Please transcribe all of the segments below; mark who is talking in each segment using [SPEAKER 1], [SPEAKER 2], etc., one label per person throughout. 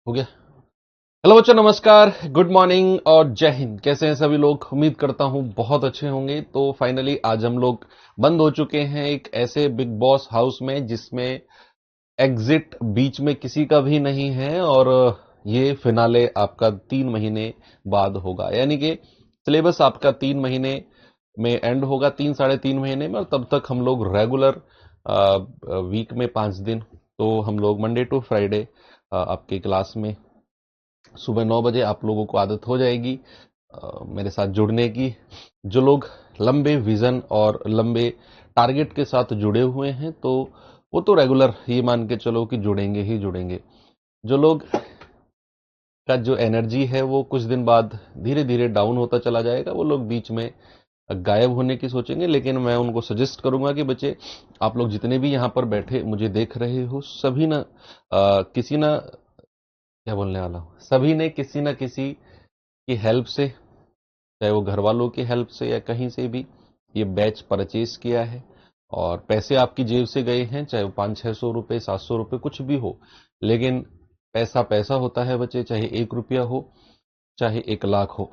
[SPEAKER 1] हो गया। हेलो बच्चों, नमस्कार, गुड मॉर्निंग और जय हिंद। कैसे हैं सभी लोग? उम्मीद करता हूं बहुत अच्छे होंगे। तो फाइनली आज हम लोग बंद हो चुके हैं एक ऐसे बिग बॉस हाउस में जिसमें एग्जिट बीच में किसी का भी नहीं है, और ये फिनाले आपका 3 महीने बाद होगा। यानी कि सिलेबस आपका 3 महीने में एंड होगा, 3 साढ़े 3 महीने में। और तब तक हम लोग रेगुलर वीक में 5 दिन, तो हम लोग मंडे टू फ्राइडे आपके क्लास में सुबह 9 बजे आप लोगों को आदत हो जाएगी मेरे साथ जुड़ने की। जो लोग लंबे विजन और लंबे टारगेट के साथ जुड़े हुए हैं, तो वो तो रेगुलर ये मान के चलो कि जुड़ेंगे ही जुड़ेंगे। जो लोग का जो एनर्जी है वो कुछ दिन बाद धीरे धीरे डाउन होता चला जाएगा, वो लोग बीच में गायब होने की सोचेंगे। लेकिन मैं उनको सजेस्ट करूंगा कि बच्चे, आप लोग जितने भी यहाँ पर बैठे मुझे देख रहे हो, सभी ना किसी ना, क्या बोलने वाला हूँ, सभी ने किसी ना किसी की हेल्प से, चाहे वो घर वालों की हेल्प से या कहीं से भी, ये बैच परचेज किया है। और पैसे आपकी जेब से गए हैं, चाहे वो 500-600 रुपए, 700 रुपए, कुछ भी हो। लेकिन पैसा पैसा होता है बच्चे, चाहे 1 रुपया हो, चाहे 1 लाख हो।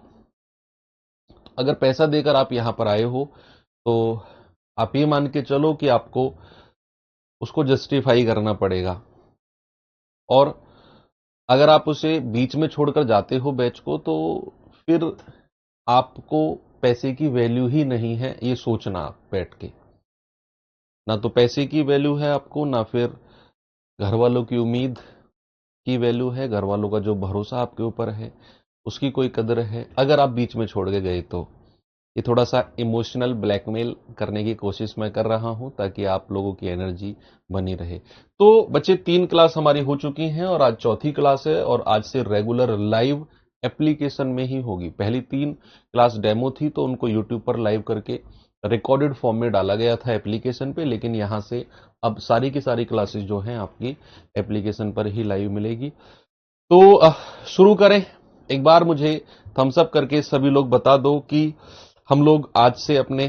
[SPEAKER 1] अगर पैसा देकर आप यहां पर आए हो, तो आप ये मान के चलो कि आपको उसको जस्टिफाई करना पड़ेगा। और अगर आप उसे बीच में छोड़कर जाते हो बैच को, तो फिर आपको पैसे की वैल्यू ही नहीं है, ये सोचना आप बैठ के। ना तो पैसे की वैल्यू है आपको, ना फिर घर वालों की उम्मीद की वैल्यू है, घर वालों का जो भरोसा आपके ऊपर है उसकी कोई कदर है अगर आप बीच में छोड़ के गए तो। ये थोड़ा सा इमोशनल ब्लैकमेल करने की कोशिश मैं कर रहा हूं, ताकि आप लोगों की एनर्जी बनी रहे। तो बच्चे, 3 क्लास हमारी हो चुकी हैं और आज चौथी क्लास है, और आज से रेगुलर लाइव एप्लीकेशन में ही होगी। पहली 3 क्लास डेमो थी, तो उनको यूट्यूब पर लाइव करके रिकॉर्डेड फॉर्म में डाला गया था एप्लीकेशन पे। लेकिन यहां से अब सारी की सारी क्लासेस जो हैं आपकी एप्लीकेशन पर ही लाइव मिलेगी। तो शुरू करें। एक बार मुझे थम्स अप करके सभी लोग बता दो कि हम लोग आज से अपने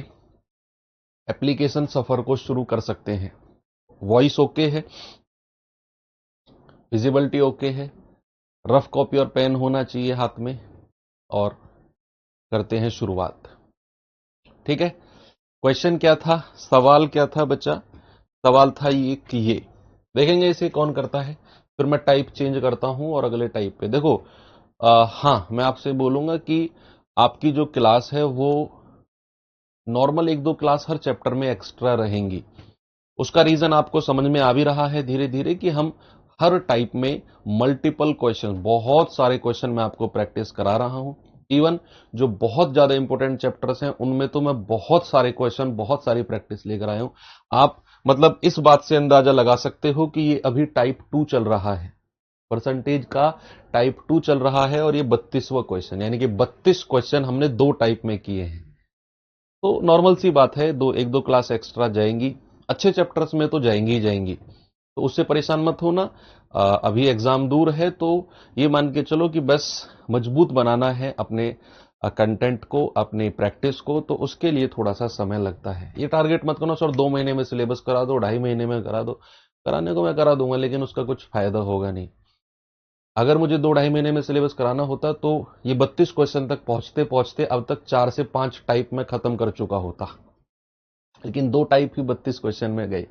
[SPEAKER 1] एप्लीकेशन सफर को शुरू कर सकते हैं। वॉइस ओके है, विजिबिलिटी ओके है, रफ कॉपी और पेन होना चाहिए हाथ में, और करते हैं शुरुआत। ठीक है। क्वेश्चन क्या था, सवाल क्या था बच्चा? सवाल था ये कि ये देखेंगे इसे कौन करता है, फिर मैं टाइप चेंज करता हूं और अगले टाइप पे देखो। हाँ, मैं आपसे बोलूंगा कि आपकी जो क्लास है वो नॉर्मल 1-2 क्लास हर चैप्टर में एक्स्ट्रा रहेंगी। उसका रीजन आपको समझ में आ भी रहा है धीरे धीरे, कि हम हर टाइप में मल्टीपल क्वेश्चन, बहुत सारे क्वेश्चन मैं आपको प्रैक्टिस करा रहा हूं। इवन जो बहुत ज्यादा इंपॉर्टेंट चैप्टर्स हैं उनमें तो मैं बहुत सारे क्वेश्चन, बहुत सारी प्रैक्टिस लेकर आया हूं। आप मतलब इस बात से अंदाजा लगा सकते हो कि ये अभी टाइप 2 चल रहा है, परसेंटेज का टाइप 2 चल रहा है, और ये 32वां क्वेश्चन, यानी कि 32 क्वेश्चन हमने 2 टाइप में किए हैं। तो नॉर्मल सी बात है, 1-2 क्लास एक्स्ट्रा जाएंगी, अच्छे चैप्टर्स में तो जाएंगी ही जाएंगी, तो उससे परेशान मत होना। अभी एग्जाम दूर है, तो ये मान के चलो कि बस मजबूत बनाना है अपने कंटेंट को, अपने प्रैक्टिस को। तो उसके लिए थोड़ा सा समय लगता है। ये टारगेट मत करना सर 2 महीने में सिलेबस करा दो, 2.5 महीने में करा दो। कराने को मैं करा दूंगा, लेकिन उसका कुछ फायदा होगा नहीं। अगर मुझे 2-2.5 महीने में सिलेबस कराना होता, तो ये 32 क्वेश्चन तक पहुंचते पहुंचते अब तक 4 से 5 टाइप में खत्म कर चुका होता। लेकिन 2 टाइप ही 32 क्वेश्चन में गए।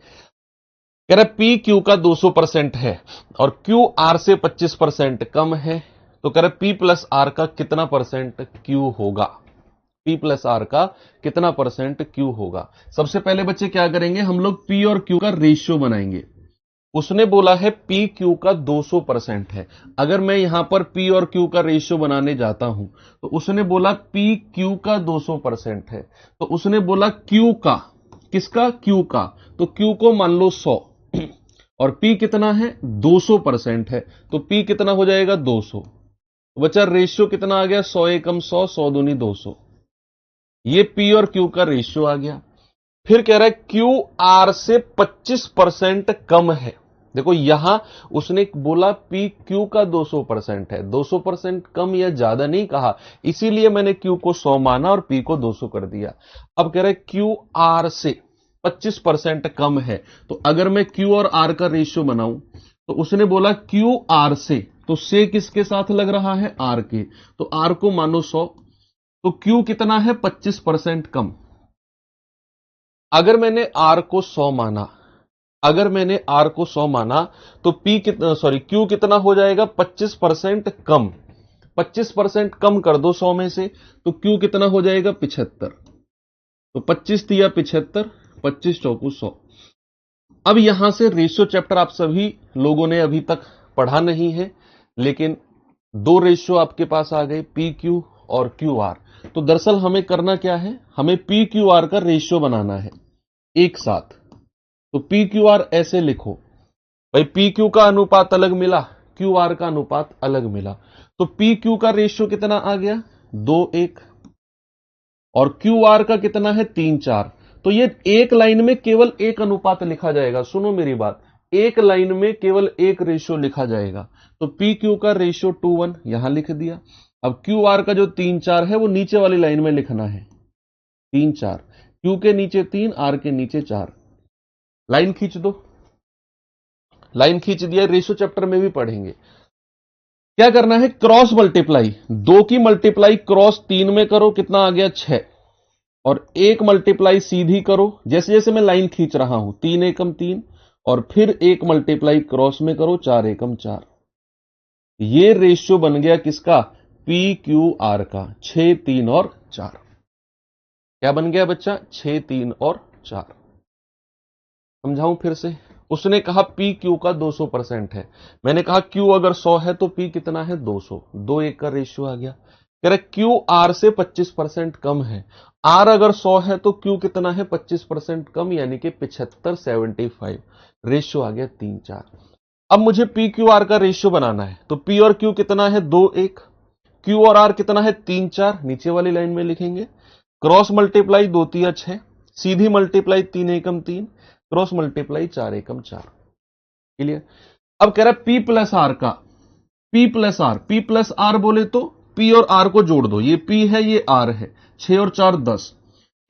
[SPEAKER 1] कह रहे पी क्यू का 200% है और क्यू आर से 25% कम है, तो कह रहे पी प्लस आर का कितना परसेंट क्यू होगा? पी प्लस आर का कितना परसेंट क्यू होगा? सबसे पहले बच्चे क्या करेंगे, हम लोग पी और क्यू का रेशियो बनाएंगे। उसने बोला है पी क्यू का 200% है। अगर मैं यहां पर पी और क्यू का रेशियो बनाने जाता हूं, तो उसने बोला पी क्यू का 200% है, तो उसने बोला क्यू का, किसका? क्यू का। तो क्यू को मान लो 100, और पी कितना है? 200% है, तो पी कितना हो जाएगा? 200। बच्चा रेशियो कितना आ गया? 100 एकम 100, 100 दूनी 200। ये पी और क्यू का रेशियो आ गया। फिर कह रहा है क्यू आर से 25% कम है। देखो यहां उसने बोला पी क्यू का 200% है, 200% कम या ज्यादा नहीं कहा, इसीलिए मैंने क्यू को 100 माना और पी को 200 कर दिया। अब कह रहे क्यू आर से 25% कम है, तो अगर मैं क्यू और आर का रेशियो बनाऊं, तो उसने बोला क्यू आर से, तो से किसके साथ लग रहा है, आर के, तो आर को मानो 100, तो क्यू कितना है, 25% कम। अगर मैंने आर को 100 माना, अगर मैंने आर को 100 माना, तो पी कितना, सॉरी क्यू कितना हो जाएगा, 25% कम। 25% कम कर दो 100 में से, तो क्यू कितना हो जाएगा, 75। तो 25 दिया 75, 25 चौकू 100। अब यहां से रेशियो चैप्टर आप सभी लोगों ने अभी तक पढ़ा नहीं है, लेकिन दो रेशियो आपके पास आ गए, पी क्यू और क्यू आर। तो दरअसल हमें करना क्या है, हमें पी क्यू आर का रेशियो बनाना है एक साथ। तो पी क्यू आर ऐसे लिखो भाई, पी क्यू का अनुपात अलग मिला, क्यू आर का अनुपात अलग मिला, तो पी क्यू का रेशियो कितना आ गया, 2:1, और क्यू आर का कितना है, 3:4। तो ये एक लाइन में केवल एक अनुपात लिखा जाएगा, सुनो मेरी बात, एक लाइन में केवल एक रेशियो लिखा जाएगा। तो पी क्यू का रेशियो 2:1 यहां लिख दिया। अब क्यू आर का जो 3:4 है वो नीचे वाली लाइन में लिखना है, 3:4, क्यू के नीचे 3, आर के नीचे 4। लाइन खींच दो, लाइन खींच दिया, रेशियो चैप्टर में भी पढ़ेंगे। क्या करना है, क्रॉस मल्टीप्लाई, 2 की मल्टीप्लाई क्रॉस 3 में करो, कितना आ गया, 6, और 1 मल्टीप्लाई सीधी करो, जैसे जैसे मैं लाइन खींच रहा हूं, 3 एकम 3, और फिर 1 मल्टीप्लाई क्रॉस में करो, 4 एकम 4। ये रेशियो बन गया किसका, पी क्यू आर का, 6, 3 और 4। क्या बन गया बच्चा, 6, 3 और 4। समझाऊं फिर से, उसने कहा पी क्यू का 200% है, मैंने कहा क्यू अगर 100 है तो पी कितना है, 200, 2:1 का रेशियो आ गया। कह रहे क्यू आर से 25% कम है, आर अगर 100 है तो क्यू कितना है, 25% कम, यानी कि 75, 75, रेशियो आ गया 3:4। अब मुझे पी क्यू आर का रेशियो बनाना है, तो पी और क्यू कितना है, 2:1, क्यू और आर कितना है, 3:4, नीचे वाली लाइन में लिखेंगे। क्रॉस मल्टीप्लाई 2×3 6, सीधी मल्टीप्लाई 3 एकम 3, क्रॉस मल्टीप्लाई 4 एकम 4। क्लियर। अब कह रहा है पी प्लस आर का, P plus R, P plus R बोले तो पी और आर को जोड़ दो, ये पी है ये आर है, 6 और 4 10,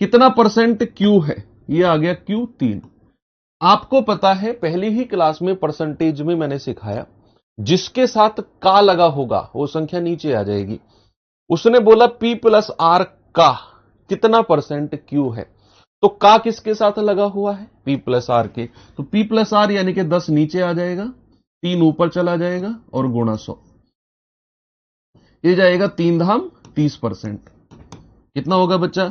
[SPEAKER 1] कितना परसेंट क्यू है, ये आ गया क्यू 3। आपको पता है पहली ही क्लास में परसेंटेज में मैंने सिखाया, जिसके साथ का लगा होगा वो संख्या नीचे आ जाएगी। उसने बोला पी प्लस आर का कितना परसेंट क्यू है, तो का किसके साथ लगा हुआ है, पी प्लस आर के, तो पी प्लस आर यानी कि 10 नीचे आ जाएगा, 3 ऊपर चला जाएगा और गुणा 100, ये जाएगा 3 धाम 30%। कितना होगा बच्चा,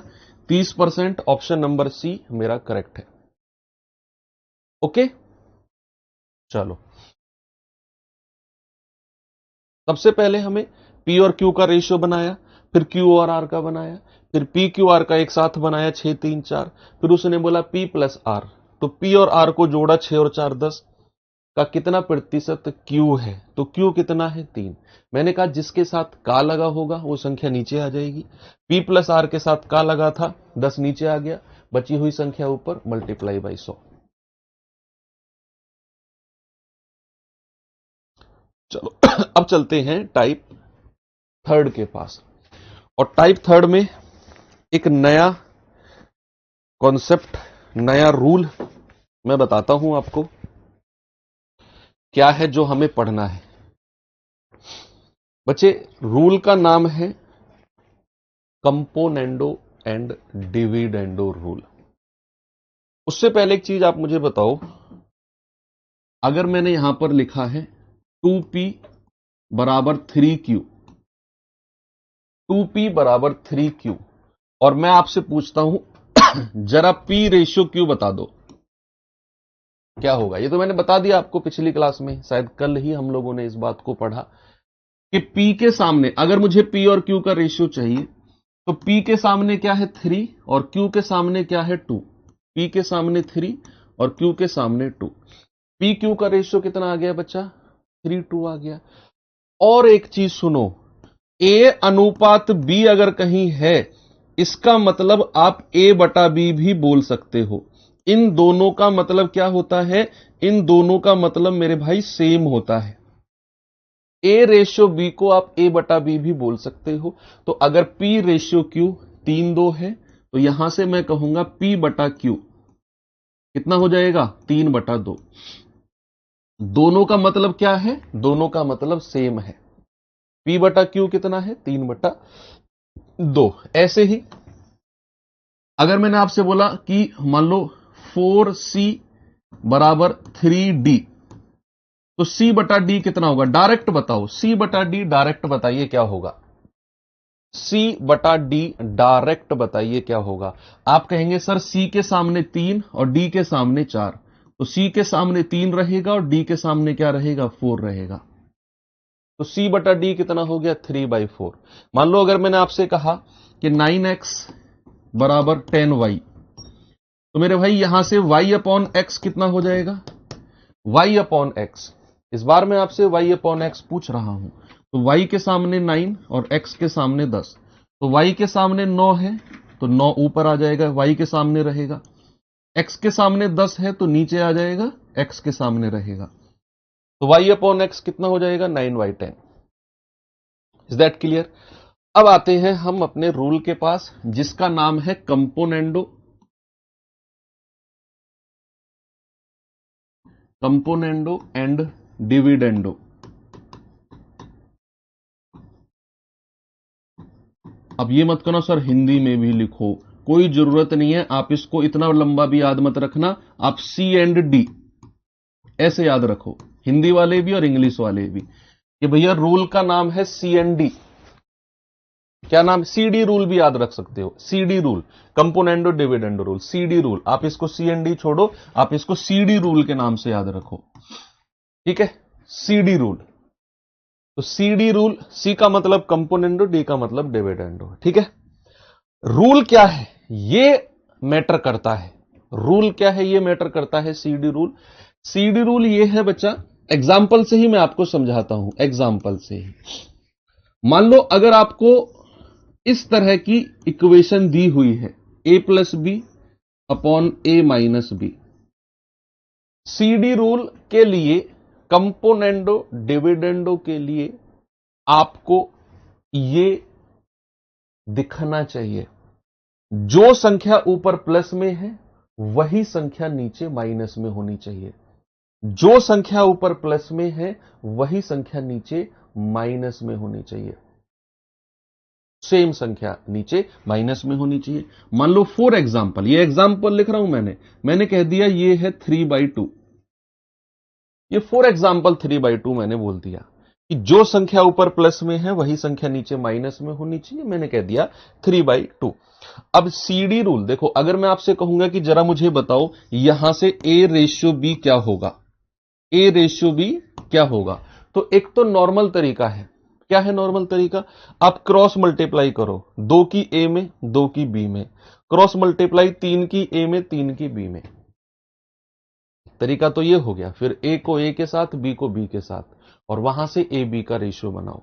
[SPEAKER 1] 30%। ऑप्शन नंबर सी मेरा करेक्ट है। ओके, चलो सबसे पहले हमें पी और क्यू का रेशियो बनाया, फिर क्यू और आर का बनाया, फिर पी क्यू आर का एक साथ बनाया 6, 3, 4, फिर उसने बोला पी प्लस आर, तो पी और आर को जोड़ा, 6 और 4 10 का कितना प्रतिशत क्यू है, तो क्यू कितना है, 3। मैंने कहा जिसके साथ का लगा होगा वो संख्या नीचे आ जाएगी, पी प्लस आर के साथ का लगा था, 10 नीचे आ गया, बची हुई संख्या ऊपर, मल्टीप्लाई बाई 100। चलो अब चलते हैं टाइप थर्ड के पास, और टाइप थर्ड में एक नया कॉन्सेप्ट, नया रूल मैं बताता हूं आपको क्या है जो हमें पढ़ना है। बच्चे रूल का नाम है कंपोनेंडो एंड डिविडेंडो रूल। उससे पहले एक चीज आप मुझे बताओ, अगर मैंने यहां पर लिखा है 2p बराबर 3q, 2p बराबर 3q, और मैं आपसे पूछता हूं जरा p रेशियो q बता दो, क्या होगा। ये तो मैंने बता दिया आपको पिछली क्लास में, शायद कल ही हम लोगों ने इस बात को पढ़ा कि p के सामने अगर मुझे p और q का रेशियो चाहिए, तो p के सामने क्या है 3 और q के सामने क्या है 2, p के सामने 3 और q के सामने 2, p q का रेशियो कितना आ गया बच्चा, 3:2 आ गया। और एक चीज सुनो, a अनुपात b अगर कहीं है, इसका मतलब आप a बटा b भी बोल सकते हो। इन दोनों का मतलब क्या होता है, इन दोनों का मतलब मेरे भाई सेम होता है। a रेशियो b को आप a बटा b भी बोल सकते हो। तो अगर p रेशियो q 3:2 है, तो यहां से मैं कहूंगा p बटा q कितना हो जाएगा, 3/2। दोनों का मतलब क्या है? दोनों का मतलब सेम है। P बटा Q कितना है? 3/2। ऐसे ही अगर मैंने आपसे बोला कि मान लो 4C बराबर 3D, तो C बटा D कितना होगा? डायरेक्ट बताओ, C बटा D डायरेक्ट बताइए क्या होगा? C बटा D डायरेक्ट बताइए क्या होगा? आप कहेंगे सर C के सामने 3 और D के सामने 4, तो C के सामने 3 रहेगा और D के सामने क्या रहेगा? 4 रहेगा। तो C बटा D कितना हो गया? 3/4। मान लो अगर मैंने आपसे कहा कि 9x बराबर 10y, तो मेरे भाई यहां से y अपॉन x कितना हो जाएगा? y upon x। इस बार मैं आपसे y अपॉन x पूछ रहा हूं, तो y के सामने 9 और x के सामने 10, तो y के सामने 9 है तो 9 ऊपर आ जाएगा, y के सामने रहेगा। x के सामने 10 है तो नीचे आ जाएगा, x के सामने रहेगा। तो y अपॉन x कितना हो जाएगा? 9/10। Is that clear? अब आते हैं हम अपने रूल के पास, जिसका नाम है कंपोनेंडो एंड डिविडेंडो। अब ये मत करना सर हिंदी में भी लिखो, कोई जरूरत नहीं है, आप इसको इतना लंबा भी याद मत रखना, आप C एंड D ऐसे याद रखो, हिंदी वाले भी और इंग्लिश वाले भी, कि भैया रूल का नाम है C एंड D। क्या नाम? CD रूल भी याद रख सकते हो, CD rule, componendo dividendo rule, CD rule. आप इसको C एंड D छोड़ो, आप इसको CD रूल के नाम से याद रखो, ठीक है? CD rule. तो CD रूल, C का मतलब कंपोनेंडो, D का मतलब डिविडेंडो, ठीक है? रूल क्या है ये मैटर करता है, रूल क्या है ये मैटर करता है। CD रूल, CD रूल ये है बच्चा, एग्जाम्पल से ही मैं आपको समझाता हूं, एग्जाम्पल से ही। मान लो अगर आपको इस तरह की इक्वेशन दी हुई है, a+b upon a-b, CD rule के लिए, कंपोनेंडो डिविडेंडो के लिए आपको ये दिखना चाहिए, जो संख्या ऊपर प्लस में है वही संख्या नीचे माइनस में होनी चाहिए। जो संख्या ऊपर प्लस में है वही संख्या नीचे माइनस में होनी चाहिए। सेम संख्या नीचे माइनस में होनी चाहिए। मान लो फॉर एग्जाम्पल, ये एग्जाम्पल लिख रहा हूं मैंने कह दिया ये है 3/2। ये फॉर एग्जाम्पल 3/2 मैंने बोल दिया कि जो संख्या ऊपर प्लस में है वही संख्या नीचे माइनस में होनी चाहिए, मैंने कह दिया 3/2। अब CD रूल देखो, अगर मैं आपसे कहूंगा कि जरा मुझे बताओ यहां से A/B क्या होगा, A/B क्या होगा, तो एक तो नॉर्मल तरीका है। क्या है नॉर्मल तरीका? आप क्रॉस मल्टीप्लाई करो, 2 की A में 2 की B में, क्रॉस मल्टीप्लाई 3 की A में 3 की B में। तरीका तो ये हो गया। फिर A को A के साथ, B को B के साथ, और वहां से AB का रेशियो बनाओ।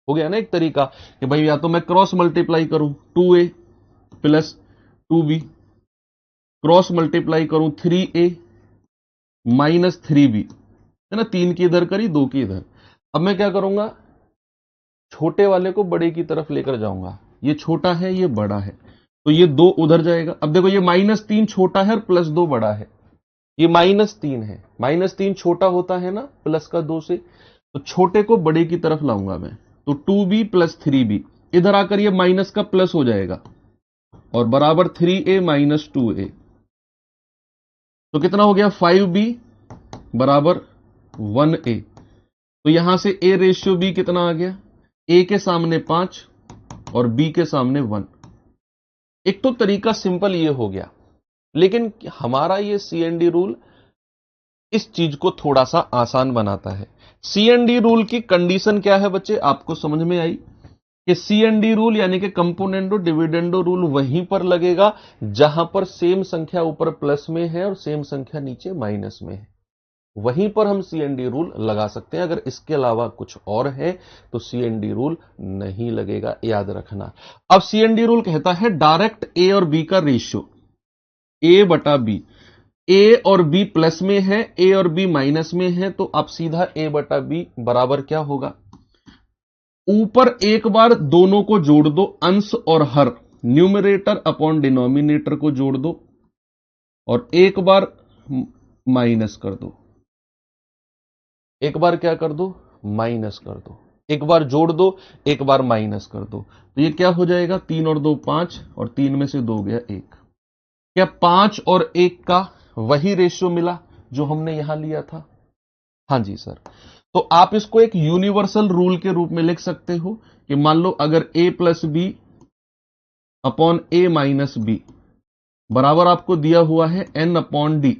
[SPEAKER 1] हो गया ना एक तरीका कि भाई या तो मैं क्रॉस मल्टीप्लाई करूं 2A plus 2B, cross multiply करूं 3A माइनस 3B, है ना, 3 की इधर करी 2 की इधर। अब मैं क्या करूंगा, छोटे वाले को बड़े की तरफ लेकर जाऊंगा, ये छोटा है ये बड़ा है, तो ये 2 उधर जाएगा। अब देखो ये -3 छोटा है और +2 बड़ा है, ये -3 है, -3 छोटा होता है ना प्लस का 2 से, तो छोटे को बड़े की तरफ लाऊंगा मैं, तो 2B प्लस 3B, इधर आकर ये माइनस का प्लस हो जाएगा और बराबर 3A माइनस 2A, तो कितना हो गया 5B बराबर 1A। तो यहां से A/B कितना आ गया, A के सामने 5 और B के सामने 1। एक तो तरीका सिंपल ये हो गया, लेकिन हमारा ये CND रूल इस चीज को थोड़ा सा आसान बनाता है। CND रूल की कंडीशन क्या है बच्चे, आपको समझ में आई कि CND रूल यानी कि कंपोनेंडो डिविडेंडो रूल वहीं पर लगेगा जहां पर सेम संख्या ऊपर प्लस में है और सेम संख्या नीचे माइनस में है, वहीं पर हम CND रूल लगा सकते हैं। अगर इसके अलावा कुछ और है तो CND रूल नहीं लगेगा, याद रखना। अब CND रूल कहता है डायरेक्ट A और B का रेशियो, A बटा B। A और B प्लस में है, A और B माइनस में है, तो अब सीधा A बटा B बराबर क्या होगा, ऊपर एक बार दोनों को जोड़ दो, अंश और हर, न्यूमरेटर अपॉन डिनोमिनेटर को जोड़ दो और एक बार माइनस कर दो। एक बार क्या कर दो, माइनस कर दो, एक बार जोड़ दो, एक बार माइनस कर दो। तो ये क्या हो जाएगा, 3 और 2 5, और 3 में से 2 गया 1। क्या 5 और 1 का वही रेशियो मिला जो हमने यहां लिया था? हां जी सर। तो आप इसको एक यूनिवर्सल रूल के रूप में लिख सकते हो कि मान लो अगर a plus B upon a minus B बराबर आपको दिया हुआ है n upon D,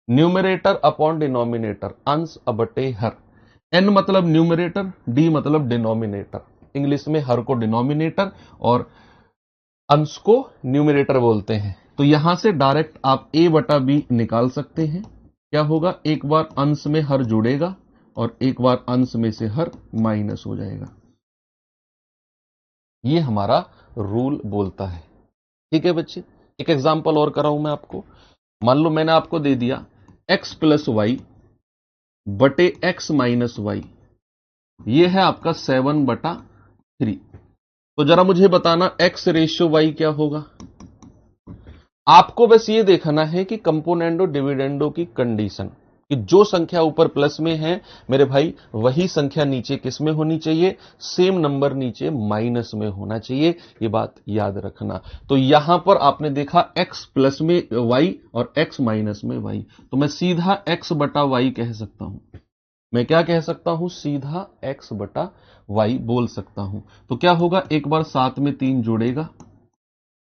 [SPEAKER 1] numerator upon denominator, अंश बटे हर। n मतलब न्यूमरेटर, d मतलब डिनोमिनेटर, इंग्लिश में हर को डिनोमिनेटर और अंश को न्यूमरेटर बोलते हैं। तो यहां से डायरेक्ट आप a बटा b निकाल सकते हैं। क्या होगा, एक बार अंश में हर जुड़ेगा और एक बार अंश में से हर माइनस हो जाएगा। ये हमारा रूल बोलता है। ठीक है बच्चे, एक एग्जांपल और कराऊं मैं आपको। मान लो मैंने आपको दे दिया x प्लस वाई बटे x माइनस वाई, ये है आपका 7/3। तो जरा मुझे बताना x रेशियो y क्या होगा। आपको बस ये देखना है कि कंपोनेंडो डिविडेंडो की कंडीशन, कि जो संख्या ऊपर प्लस में है मेरे भाई, वही संख्या नीचे किस में होनी चाहिए, सेम नंबर नीचे माइनस में होना चाहिए। ये बात याद रखना। तो यहां पर आपने देखा x प्लस में y और x माइनस में y, तो मैं सीधा x बटा y कह सकता हूं। मैं क्या कह सकता हूं, सीधा x बटा y बोल सकता हूं। तो क्या होगा, एक बार 7 में 3 जुड़ेगा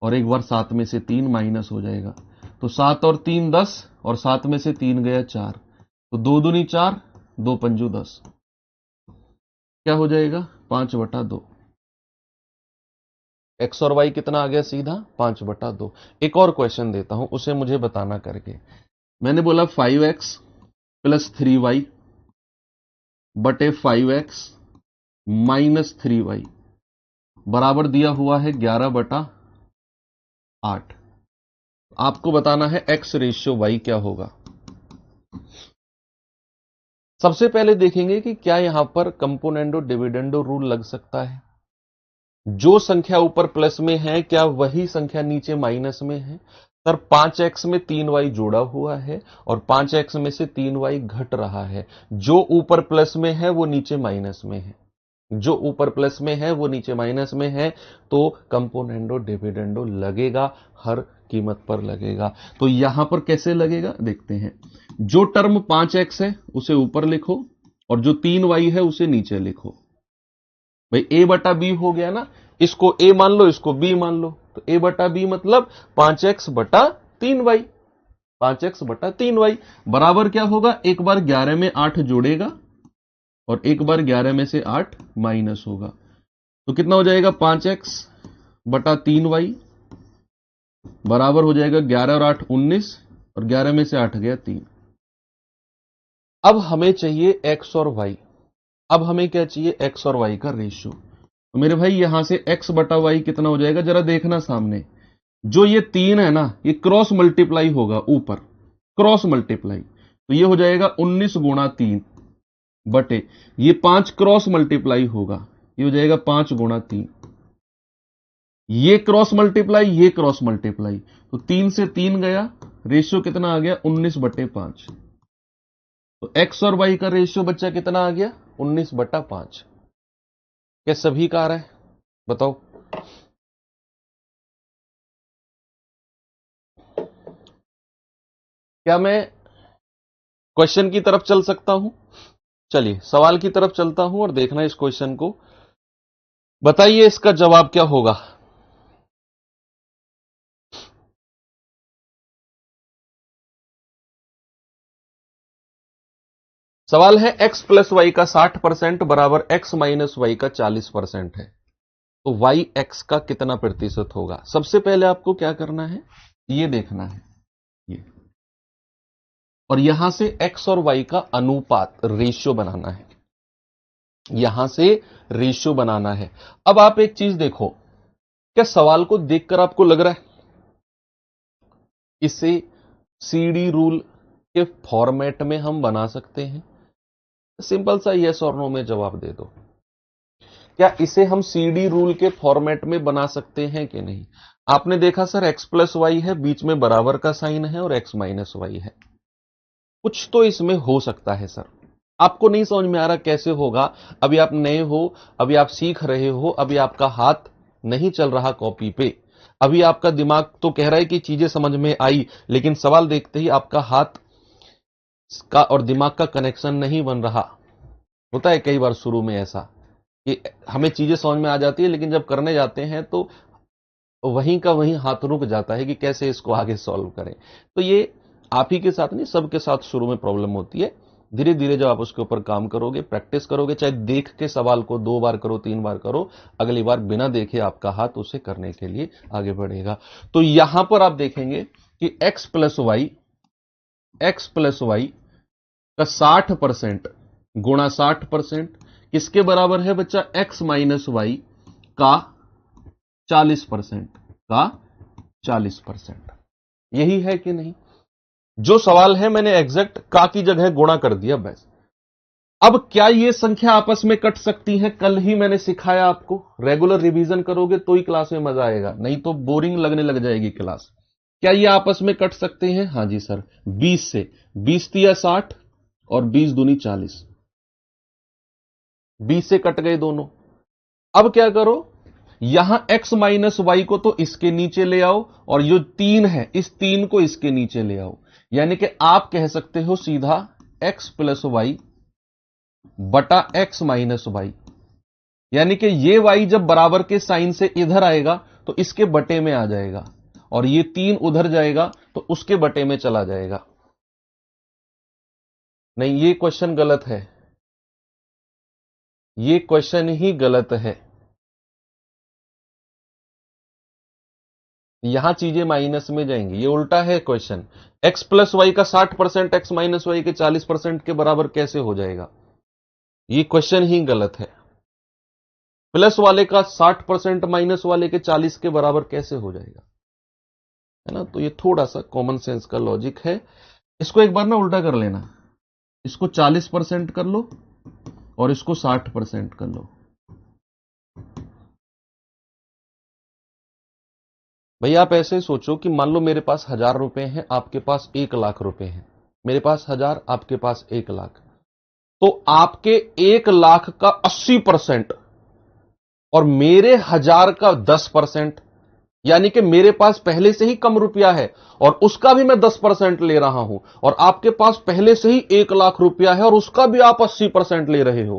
[SPEAKER 1] और एक बार 7 में से 3 माइनस हो जाएगा। तो 7 और 3 10, और 7 में से 3 गया 4, तो 2 दूनी 4, 2 पंजू 10, क्या हो जाएगा 5/2। एक्स और वाई कितना आ गया, सीधा 5/2। एक और क्वेश्चन देता हूं, उसे मुझे बताना करके। मैंने बोला 5x प्लस 3y बटे 5x माइनस 3y बराबर दिया हुआ है 11/8। आपको बताना है x रेशियो y क्या होगा। सबसे पहले देखेंगे कि क्या यहां पर कंपोनेंडो डिविडेंडो रूल लग सकता है। जो संख्या ऊपर प्लस में है क्या वही संख्या नीचे माइनस में है। सर 5x में 3y जोड़ा हुआ है और 5x में से 3y घट रहा है। जो ऊपर प्लस में है वो नीचे माइनस में है, जो ऊपर प्लस में है वो नीचे माइनस में है, तो कंपोनेंडो डिविडेंडो लगेगा, हर कीमत पर लगेगा। तो यहां पर कैसे लगेगा देखते हैं। जो टर्म 5x है उसे ऊपर लिखो और जो 3y है उसे नीचे लिखो। भाई a बटा b हो गया ना, इसको a मान लो, इसको b मान लो, तो a बटा b मतलब 5x बटा 3y, 5x बटा 3y बराबर क्या होगा, एक बार 11 में 8 जोड़ेगा और एक बार 11 में से 8 माइनस होगा। तो कितना हो जाएगा, 5x बटा 3y बराबर हो जाएगा 11 और 8 19, और 11 में से 8 गया 3। अब हमें चाहिए x और y। अब हमें क्या चाहिए, x और y का रेशियो। तो मेरे भाई यहां से x बटा y कितना हो जाएगा, जरा देखना सामने। जो ये 3 है ना, ये क्रॉस मल्टीप्लाई होगा ऊपर, क्रॉस मल्टीप्लाई, तो ये हो जाएगा 19 गुणा 3 बटे ये 5 क्रॉस मल्टीप्लाई होगा, ये हो जाएगा 5 गुणा 3। ये क्रॉस मल्टीप्लाई, ये क्रॉस मल्टीप्लाई, तो 3 से 3 गया, रेशियो कितना आ गया 19/5। तो x और y का रेशियो बच्चा कितना आ गया, 19/5। क्या सभी का आ रहा है, बताओ। क्या मैं क्वेश्चन की तरफ चल सकता हूं, चलिए सवाल की तरफ चलता हूं और देखना इस क्वेश्चन को, बताइए इसका जवाब क्या होगा। सवाल है x प्लस वाई का 60% बराबर x माइनस वाई का 40% है, तो y x का कितना प्रतिशत होगा। सबसे पहले आपको क्या करना है, ये देखना है, ये, और यहां से x और y का अनुपात रेशियो बनाना है, यहां से रेशियो बनाना है। अब आप एक चीज देखो, क्या सवाल को देखकर आपको लग रहा है इसे सीडी रूल के फॉर्मेट में हम बना सकते हैं। सिंपल सा यस और नो में जवाब दे दो, क्या इसे हम सीडी रूल के फॉर्मेट में बना सकते हैं कि नहीं। आपने देखा सर x प्लस वाई है, बीच में बराबर का साइन है और x माइनस वाई है, कुछ तो इसमें हो सकता है सर। आपको नहीं समझ में आ रहा कैसे होगा, अभी आप नए हो, अभी आप सीख रहे हो, अभी आपका हाथ नहीं चल रहा कॉपी पे, अभी आपका दिमाग तो कह रहा है कि चीजें समझ में आई, लेकिन सवाल देखते ही आपका हाथ का और दिमाग का कनेक्शन नहीं बन रहा। होता है कई बार शुरू में ऐसा कि हमें चीजें समझ में आ जाती है, लेकिन जब करने जाते हैं तो वहीं का वहीं हाथ रुक जाता है कि कैसे इसको आगे सॉल्व करें। तो ये आप ही के साथ नहीं, सबके साथ शुरू में प्रॉब्लम होती है। धीरे धीरे जब आप उसके ऊपर काम करोगे, प्रैक्टिस करोगे, चाहे देख के सवाल को 2 बार करो, 3 बार करो, अगली बार बिना देखे आपका हाथ उसे करने के लिए आगे बढ़ेगा। तो यहां पर आप देखेंगे कि x प्लस वाई का 60% गुणा 60% किसके बराबर है बच्चा? x माइनस वाई का 40% का 40%। यही है कि नहीं? जो सवाल है मैंने एग्जैक्ट का की जगह गुणा कर दिया बस। अब क्या ये संख्या आपस में कट सकती है? कल ही मैंने सिखाया आपको, रेगुलर रिवीजन करोगे तो ही क्लास में मजा आएगा, नहीं तो बोरिंग लगने लग जाएगी क्लास। क्या ये आपस में कट सकते हैं? हां जी सर, 20 से 20 तिया 60 और 20 दूनी 40, 20 से कट गए दोनों। अब क्या करो, यहां x माइनस वाई को तो इसके नीचे ले आओ, और जो 3 है इस 3 को इसके नीचे ले आओ, यानी कि आप कह सकते हो सीधा x प्लस वाई बटा x माइनस वाई, यानी कि ये y जब बराबर के साइन से इधर आएगा तो इसके बटे में आ जाएगा, और ये 3 उधर जाएगा तो उसके बटे में चला जाएगा। नहीं, ये क्वेश्चन गलत है, ये क्वेश्चन ही गलत है। यहां चीजें माइनस में जाएंगी, ये उल्टा है क्वेश्चन। x प्लस वाई का 60% x माइनस वाई के 40% के बराबर कैसे हो जाएगा? ये क्वेश्चन ही गलत है। प्लस वाले का 60% माइनस वाले के 40 के बराबर कैसे हो जाएगा? है ना? तो ये थोड़ा सा कॉमन सेंस का लॉजिक है। इसको एक बार ना उल्टा कर लेना, इसको 40% कर लो और इसको 60% कर लो। भैया आप ऐसे सोचो कि मान लो मेरे पास 1000 रुपए हैं, आपके पास 1 लाख रुपए हैं। मेरे पास 1000, आपके पास 1 लाख। तो आपके 1 लाख का 80% और मेरे 1000 का 10%, यानी कि मेरे पास पहले से ही कम रुपया है और उसका भी मैं 10% ले रहा हूं, और आपके पास पहले से ही 1 लाख रुपया है और उसका भी आप 80% ले रहे हो,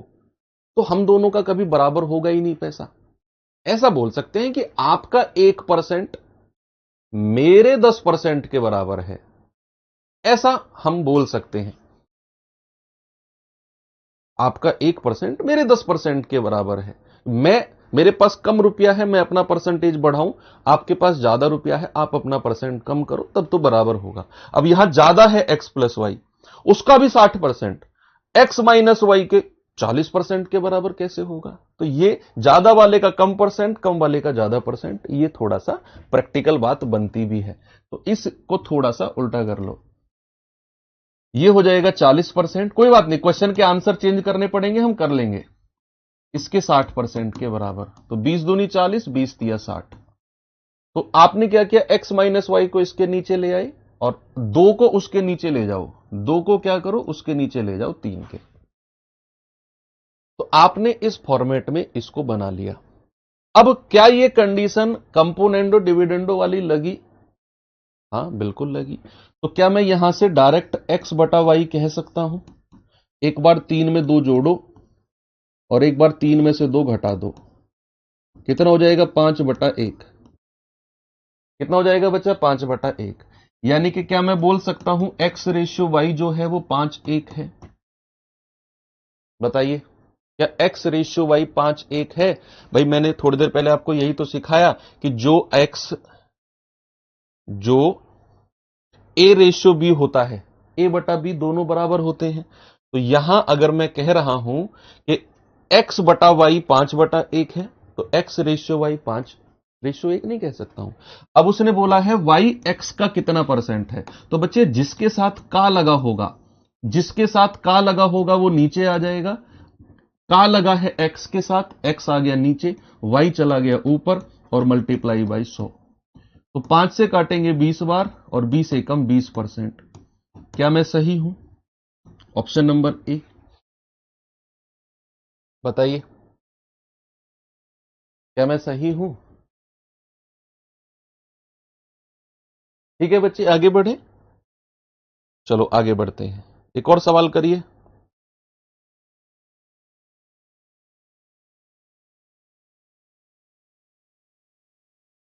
[SPEAKER 1] तो हम दोनों का कभी बराबर होगा ही नहीं पैसा। ऐसा बोल सकते हैं कि आपका 1% मेरे 10% के बराबर है, ऐसा हम बोल सकते हैं। आपका 1% मेरे 10% के बराबर है। मेरे पास कम रुपया है, मैं अपना परसेंटेज बढ़ाऊं, आपके पास ज्यादा रुपया है, आप अपना परसेंट कम करो, तब तो बराबर होगा। अब यहां ज्यादा है x प्लस वाई, उसका भी 60%, x माइनस वाई के 40% के बराबर कैसे होगा? तो ये ज्यादा वाले का कम परसेंट, कम वाले का ज्यादा परसेंट, ये थोड़ा सा प्रैक्टिकल बात बनती भी है। तो इसको थोड़ा सा उल्टा कर लो, ये हो जाएगा 40%। कोई बात नहीं, क्वेश्चन के आंसर चेंज करने पड़ेंगे, हम कर लेंगे। इसके 60% के बराबर, तो 20 दूनी 40, 20 तिया 60। तो आपने क्या किया, x माइनस वाई को इसके नीचे ले आए और 2 को उसके नीचे ले जाओ, 2 को क्या करो, उसके नीचे ले जाओ 3 के। तो आपने इस फॉर्मेट में इसको बना लिया। अब क्या ये कंडीशन कंपोनेंडो डिविडेंडो वाली लगी? हां बिल्कुल लगी। तो क्या मैं यहां से डायरेक्ट x बटा वाई कह सकता हूं? एक बार 3 में 2 जोड़ो और एक बार 3 में से 2 घटा दो, कितना हो जाएगा? 5/1। कितना हो जाएगा बच्चा? 5/1। यानी कि क्या मैं बोल सकता हूं x रेशियो y जो है वो 5:1 है? बताइए, क्या x रेशियो y 5:1 है? भाई मैंने थोड़ी देर पहले आपको यही तो सिखाया कि जो a रेशियो b होता है, a बटा b दोनों बराबर होते हैं। तो यहां अगर मैं कह रहा हूं कि x बटा वाई 5/1 है, तो x रेशियो वाई 5:1 नहीं कह सकता हूं। अब उसने बोला है y x का कितना परसेंट है, तो बच्चे जिसके साथ का लगा होगा, जिसके साथ का लगा होगा वो नीचे आ जाएगा। का लगा है x के साथ, x आ गया नीचे, y चला गया ऊपर, और मल्टीप्लाई बाई 100। तो 5 से काटेंगे 20 बार और 20 एकम 20%। क्या मैं सही हूं? Option number A. बताइए, क्या मैं सही हूं? ठीक है बच्चे, आगे बढ़े। चलो आगे बढ़ते हैं, एक और सवाल करिए।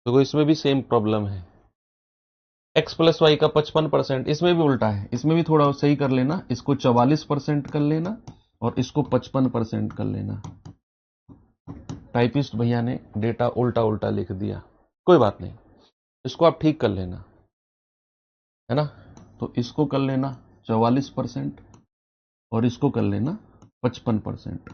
[SPEAKER 1] देखो इसमें भी सेम प्रॉब्लम है। x प्लस वाई का 55%, इसमें भी उल्टा है, इसमें भी थोड़ा सही कर लेना, इसको 44% कर लेना और इसको 55% कर लेना। टाइपिस्ट भैया ने डेटा उल्टा उल्टा लिख दिया, कोई बात नहीं, इसको आप ठीक कर लेना, है ना। तो इसको कर लेना 44% और इसको कर लेना 55%।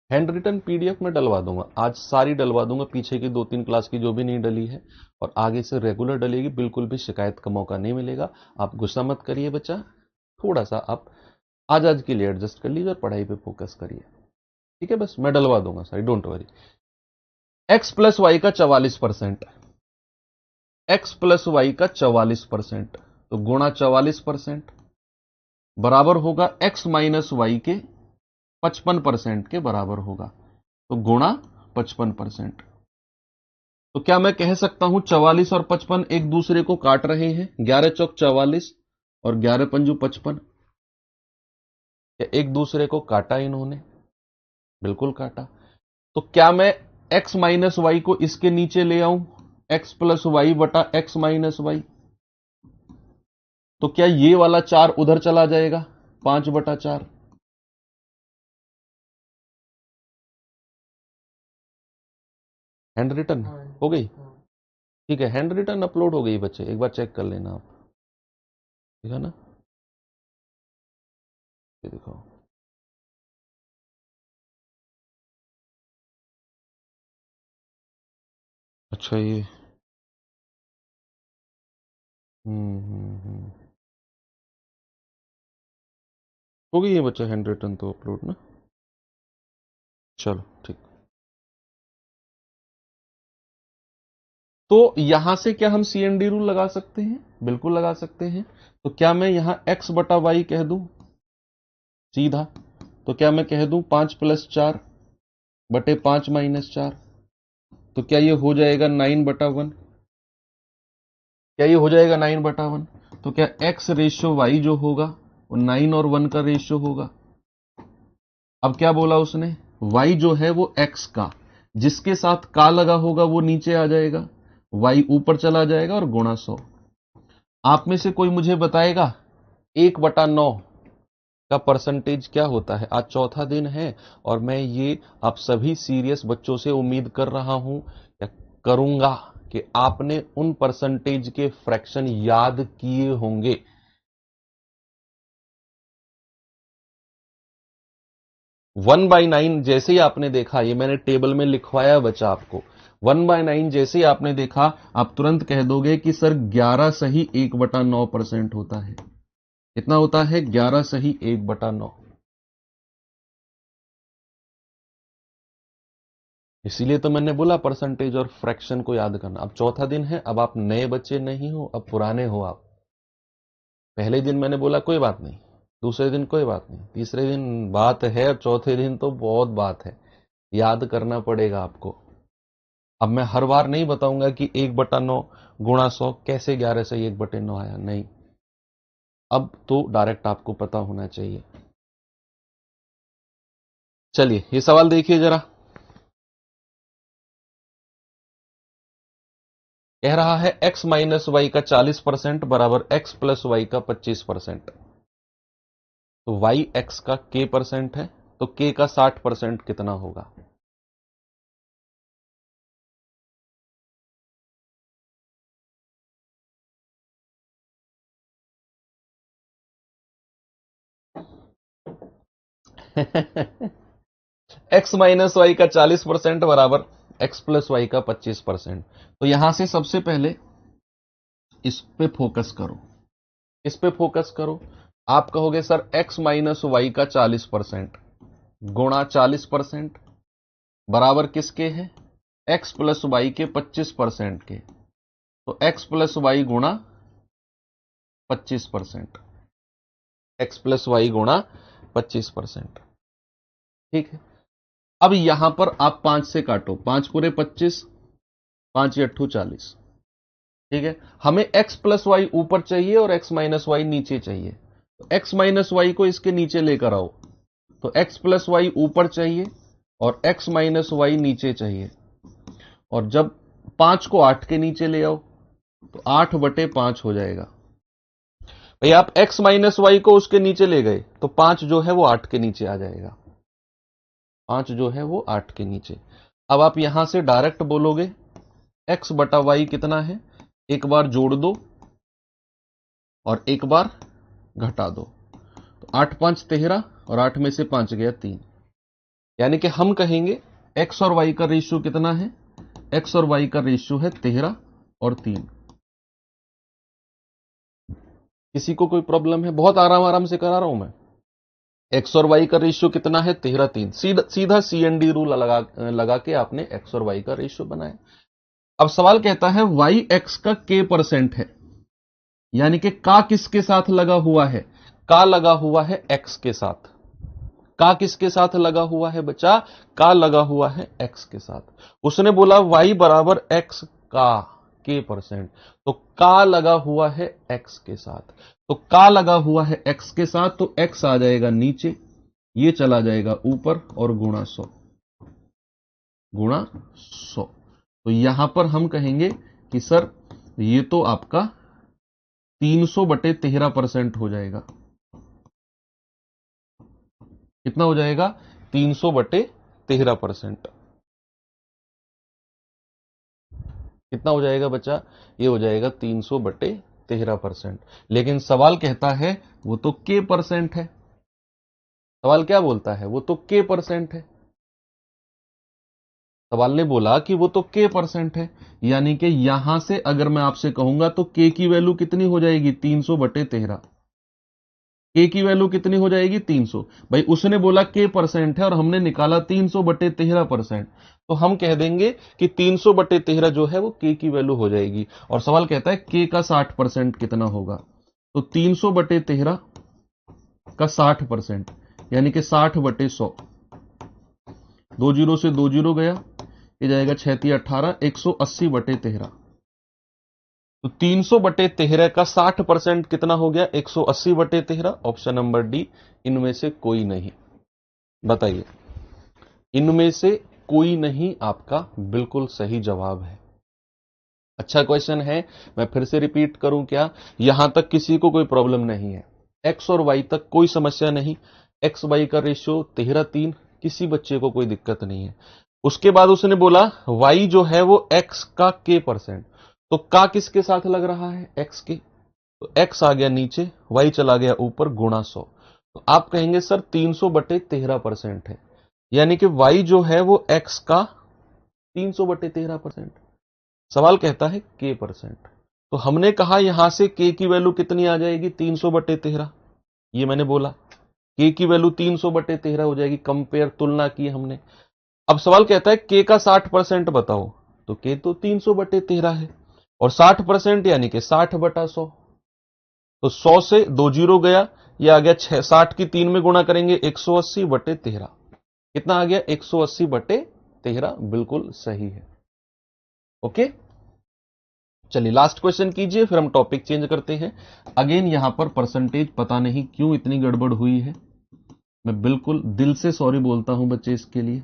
[SPEAKER 1] हैंड रिटन पीडीएफ में डलवा दूंगा, आज सारी डलवा दूंगा, पीछे की 2-3 क्लास की जो भी नहीं डली है, और आगे से रेगुलर डलेगी, बिल्कुल भी शिकायत का मौका नहीं मिलेगा। आप गुस्सा मत करिए बच्चा, थोड़ा सा आप आज आज के लिए एडजस्ट कर लीजिए और पढ़ाई पे फोकस करिए, ठीक है। बस मैं डलवा दूंगा सारी, don't worry. X plus Y का 44%, एक्स प्लस वाई का 44%, तो गुणा 44% बराबर होगा एक्स माइनस वाई के 55% के बराबर होगा, तो गुणा 55%। तो क्या मैं कह सकता हूं 44 और 55 एक दूसरे को काट रहे हैं? 11 चौक 44 और 11 पंजू 55, क्या एक दूसरे को काटा इन्होंने? बिल्कुल काटा। तो क्या मैं x माइनस वाई को इसके नीचे ले आऊं, x प्लस वाई बटा एक्स माइनस वाई, तो क्या ये वाला 4 उधर चला जाएगा, 5/4। हैंड रिटन हो गई? ठीक है, हैंड रिटन अपलोड हो गई बच्चे, एक बार चेक कर लेना आप, ठीक है ना। ये दिखाओ, अच्छा ये हो गई है बच्चा हैंड रिटन तो अपलोड ना। चलो ठीक। तो यहां से क्या हम सीएनडी रूल लगा सकते हैं? बिल्कुल लगा सकते हैं। तो क्या मैं यहां x बटा वाई कह दूं सीधा? तो क्या मैं कह दूं 5+4 बटे 5-4, तो क्या ये हो जाएगा 9/1? क्या ये हो जाएगा 9/1? तो क्या x रेशियो y जो होगा वो 9 और 1 का रेशियो होगा? अब क्या बोला उसने, y जो है वो x का, जिसके साथ का लगा होगा वो नीचे आ जाएगा, y ऊपर चला जाएगा और गुणा 100। आप में से कोई मुझे बताएगा 1/9 का परसेंटेज क्या होता है? आज चौथा दिन है और मैं ये आप सभी सीरियस बच्चों से उम्मीद कर रहा हूं या करूंगा कि आपने उन परसेंटेज के फ्रैक्शन याद किए होंगे। 1/9 जैसे ही आपने देखा, ये मैंने टेबल में लिखवाया बच्चा आपको, 1/9 जैसे ही आपने देखा, आप तुरंत कह दोगे कि सर 11 सही 1/9% होता है। कितना होता है? 11 सही 1/9। इसीलिए तो मैंने बोला परसेंटेज और फ्रैक्शन को याद करना। अब चौथा दिन है, अब आप नए बच्चे नहीं हो, अब पुराने हो आप। पहले दिन मैंने बोला कोई बात नहीं, दूसरे दिन कोई बात नहीं, तीसरे दिन बात है, और चौथे दिन तो बहुत बात है, याद करना पड़ेगा आपको। अब मैं हर बार नहीं बताऊंगा कि 1/9 गुणा 100 कैसे 11 से 1/9 आया, नहीं। अब तो डायरेक्ट आपको पता होना चाहिए। चलिए ये सवाल देखिए जरा, कह रहा है x माइनस वाई का 40% बराबर x प्लस वाई का 25%। तो y x का k परसेंट है, तो k का 60% कितना होगा? x माइनस वाई का 40% बराबर x प्लस वाई का 25%। तो यहां से सबसे पहले इस पे फोकस करो, इस पे फोकस करो। आप कहोगे सर x माइनस वाई का 40% गुणा 40% बराबर किसके है? x प्लस वाई के 25% के, तो x प्लस वाई गुणा 25%, x प्लस वाई गुणा 25%। ठीक है, अब यहां पर आप 5 से काटो, 5 पूरे 25, 5 अट्ठू 40। ठीक है, हमें x प्लस वाई ऊपर चाहिए और x माइनस वाई नीचे चाहिए, तो x माइनस वाई को इसके नीचे लेकर आओ, तो x प्लस वाई ऊपर चाहिए और x माइनस वाई नीचे चाहिए। और जब 5 को 8 के नीचे ले आओ तो 8/5 हो जाएगा। भाई आप x माइनस वाई को उसके नीचे ले गए तो 5 जो है वो 8 के नीचे आ जाएगा, 5 जो है वो 8 के नीचे। अब आप यहां से डायरेक्ट बोलोगे x बटा वाई कितना है, एक बार जोड़ दो और एक बार घटा दो, तो 8 5 13 और 8 में से 5 गया 3, यानी कि हम कहेंगे x और y का रेशियो कितना है, x और y का रेशियो है 13 और 3। किसी को कोई प्रॉब्लम है? बहुत आराम आराम से करा रहा हूं मैं। x और y का रेशियो कितना है, 13 3, सीधा CND रूल लगा के आपने x और y का रेशियो बनाया। अब सवाल कहता है y x का k% है, यानी कि का किसके साथ लगा हुआ है, का लगा हुआ है x के साथ। का किसके साथ लगा हुआ है बच्चा, का लगा हुआ है x के साथ। उसने बोला y बराबर x का k%, तो का लगा हुआ है x के साथ, तो का लगा हुआ है x के साथ, तो x आ जाएगा नीचे, ये चला जाएगा ऊपर और गुणा 100, गुणा 100। तो यहां पर हम कहेंगे कि सर ये तो आपका 300/13% हो जाएगा। कितना हो जाएगा, 300/13%। कितना हो जाएगा बच्चा, ये हो जाएगा 300/13%। लेकिन सवाल कहता है वो तो k% है, सवाल क्या बोलता है, वो तो k% है। सवाल ने बोला कि वो तो k% है, यानी कि यहां से अगर मैं आपसे कहूंगा तो k की वैल्यू कितनी हो जाएगी, 300/13। k की वैल्यू कितनी हो जाएगी, 300। भाई उसने बोला k% है और हमने निकाला 300/13%, तो हम कह देंगे कि 300/13 जो है वो k की वैल्यू हो जाएगी। और सवाल कहता है k का 60% कितना होगा, तो 300/13 का 60%, यानी कि 60/100। 2 जीरो से 2 जीरो गया, ये जाएगा 6 18, 180/13। तो 300/13 का 60% कितना हो गया, 180/13। ऑप्शन नंबर डी, इनमें से कोई नहीं। बताइए, इनमें से कोई नहीं आपका बिल्कुल सही जवाब है। अच्छा क्वेश्चन है, मैं फिर से रिपीट करूं क्या, यहां तक किसी को कोई प्रॉब्लम नहीं है, एक्स और वाई तक कोई समस्या नहीं, एक्स वाई का रेशियो 13 3, किसी बच्चे को कोई दिक्कत नहीं है। उसके बाद उसने बोला वाई जो है वो एक्स का k%, तो का किसके साथ लग रहा है, एक्स के, तो एक्स आ गया नीचे, वाई चला गया ऊपर, गुणा 100। तो आप कहेंगे सर 300/13% है, यानी कि वाई जो है वो एक्स का 300/13%। सवाल कहता है k%, तो हमने कहा यहां से k की वैल्यू कितनी आ जाएगी, 300/13। ये मैंने बोला k की वैल्यू 300/13 हो जाएगी, कंपेयर तुलना की हमने। अब सवाल कहता है k का 60% बताओ, तो k तो 300/13 है और 60% यानी कि 60/100, तो 100 से 2 जीरो गया, ये आ गया 60 की 3 में गुणा करेंगे 180/13। कितना आ गया, 180/13, बिल्कुल सही है। ओके, चलिए लास्ट क्वेश्चन कीजिए, फिर हम टॉपिक चेंज करते हैं। अगेन यहां पर परसेंटेज पता नहीं क्यों इतनी गड़बड़ हुई है, मैं बिल्कुल दिल से सॉरी बोलता हूं बच्चे इसके लिए।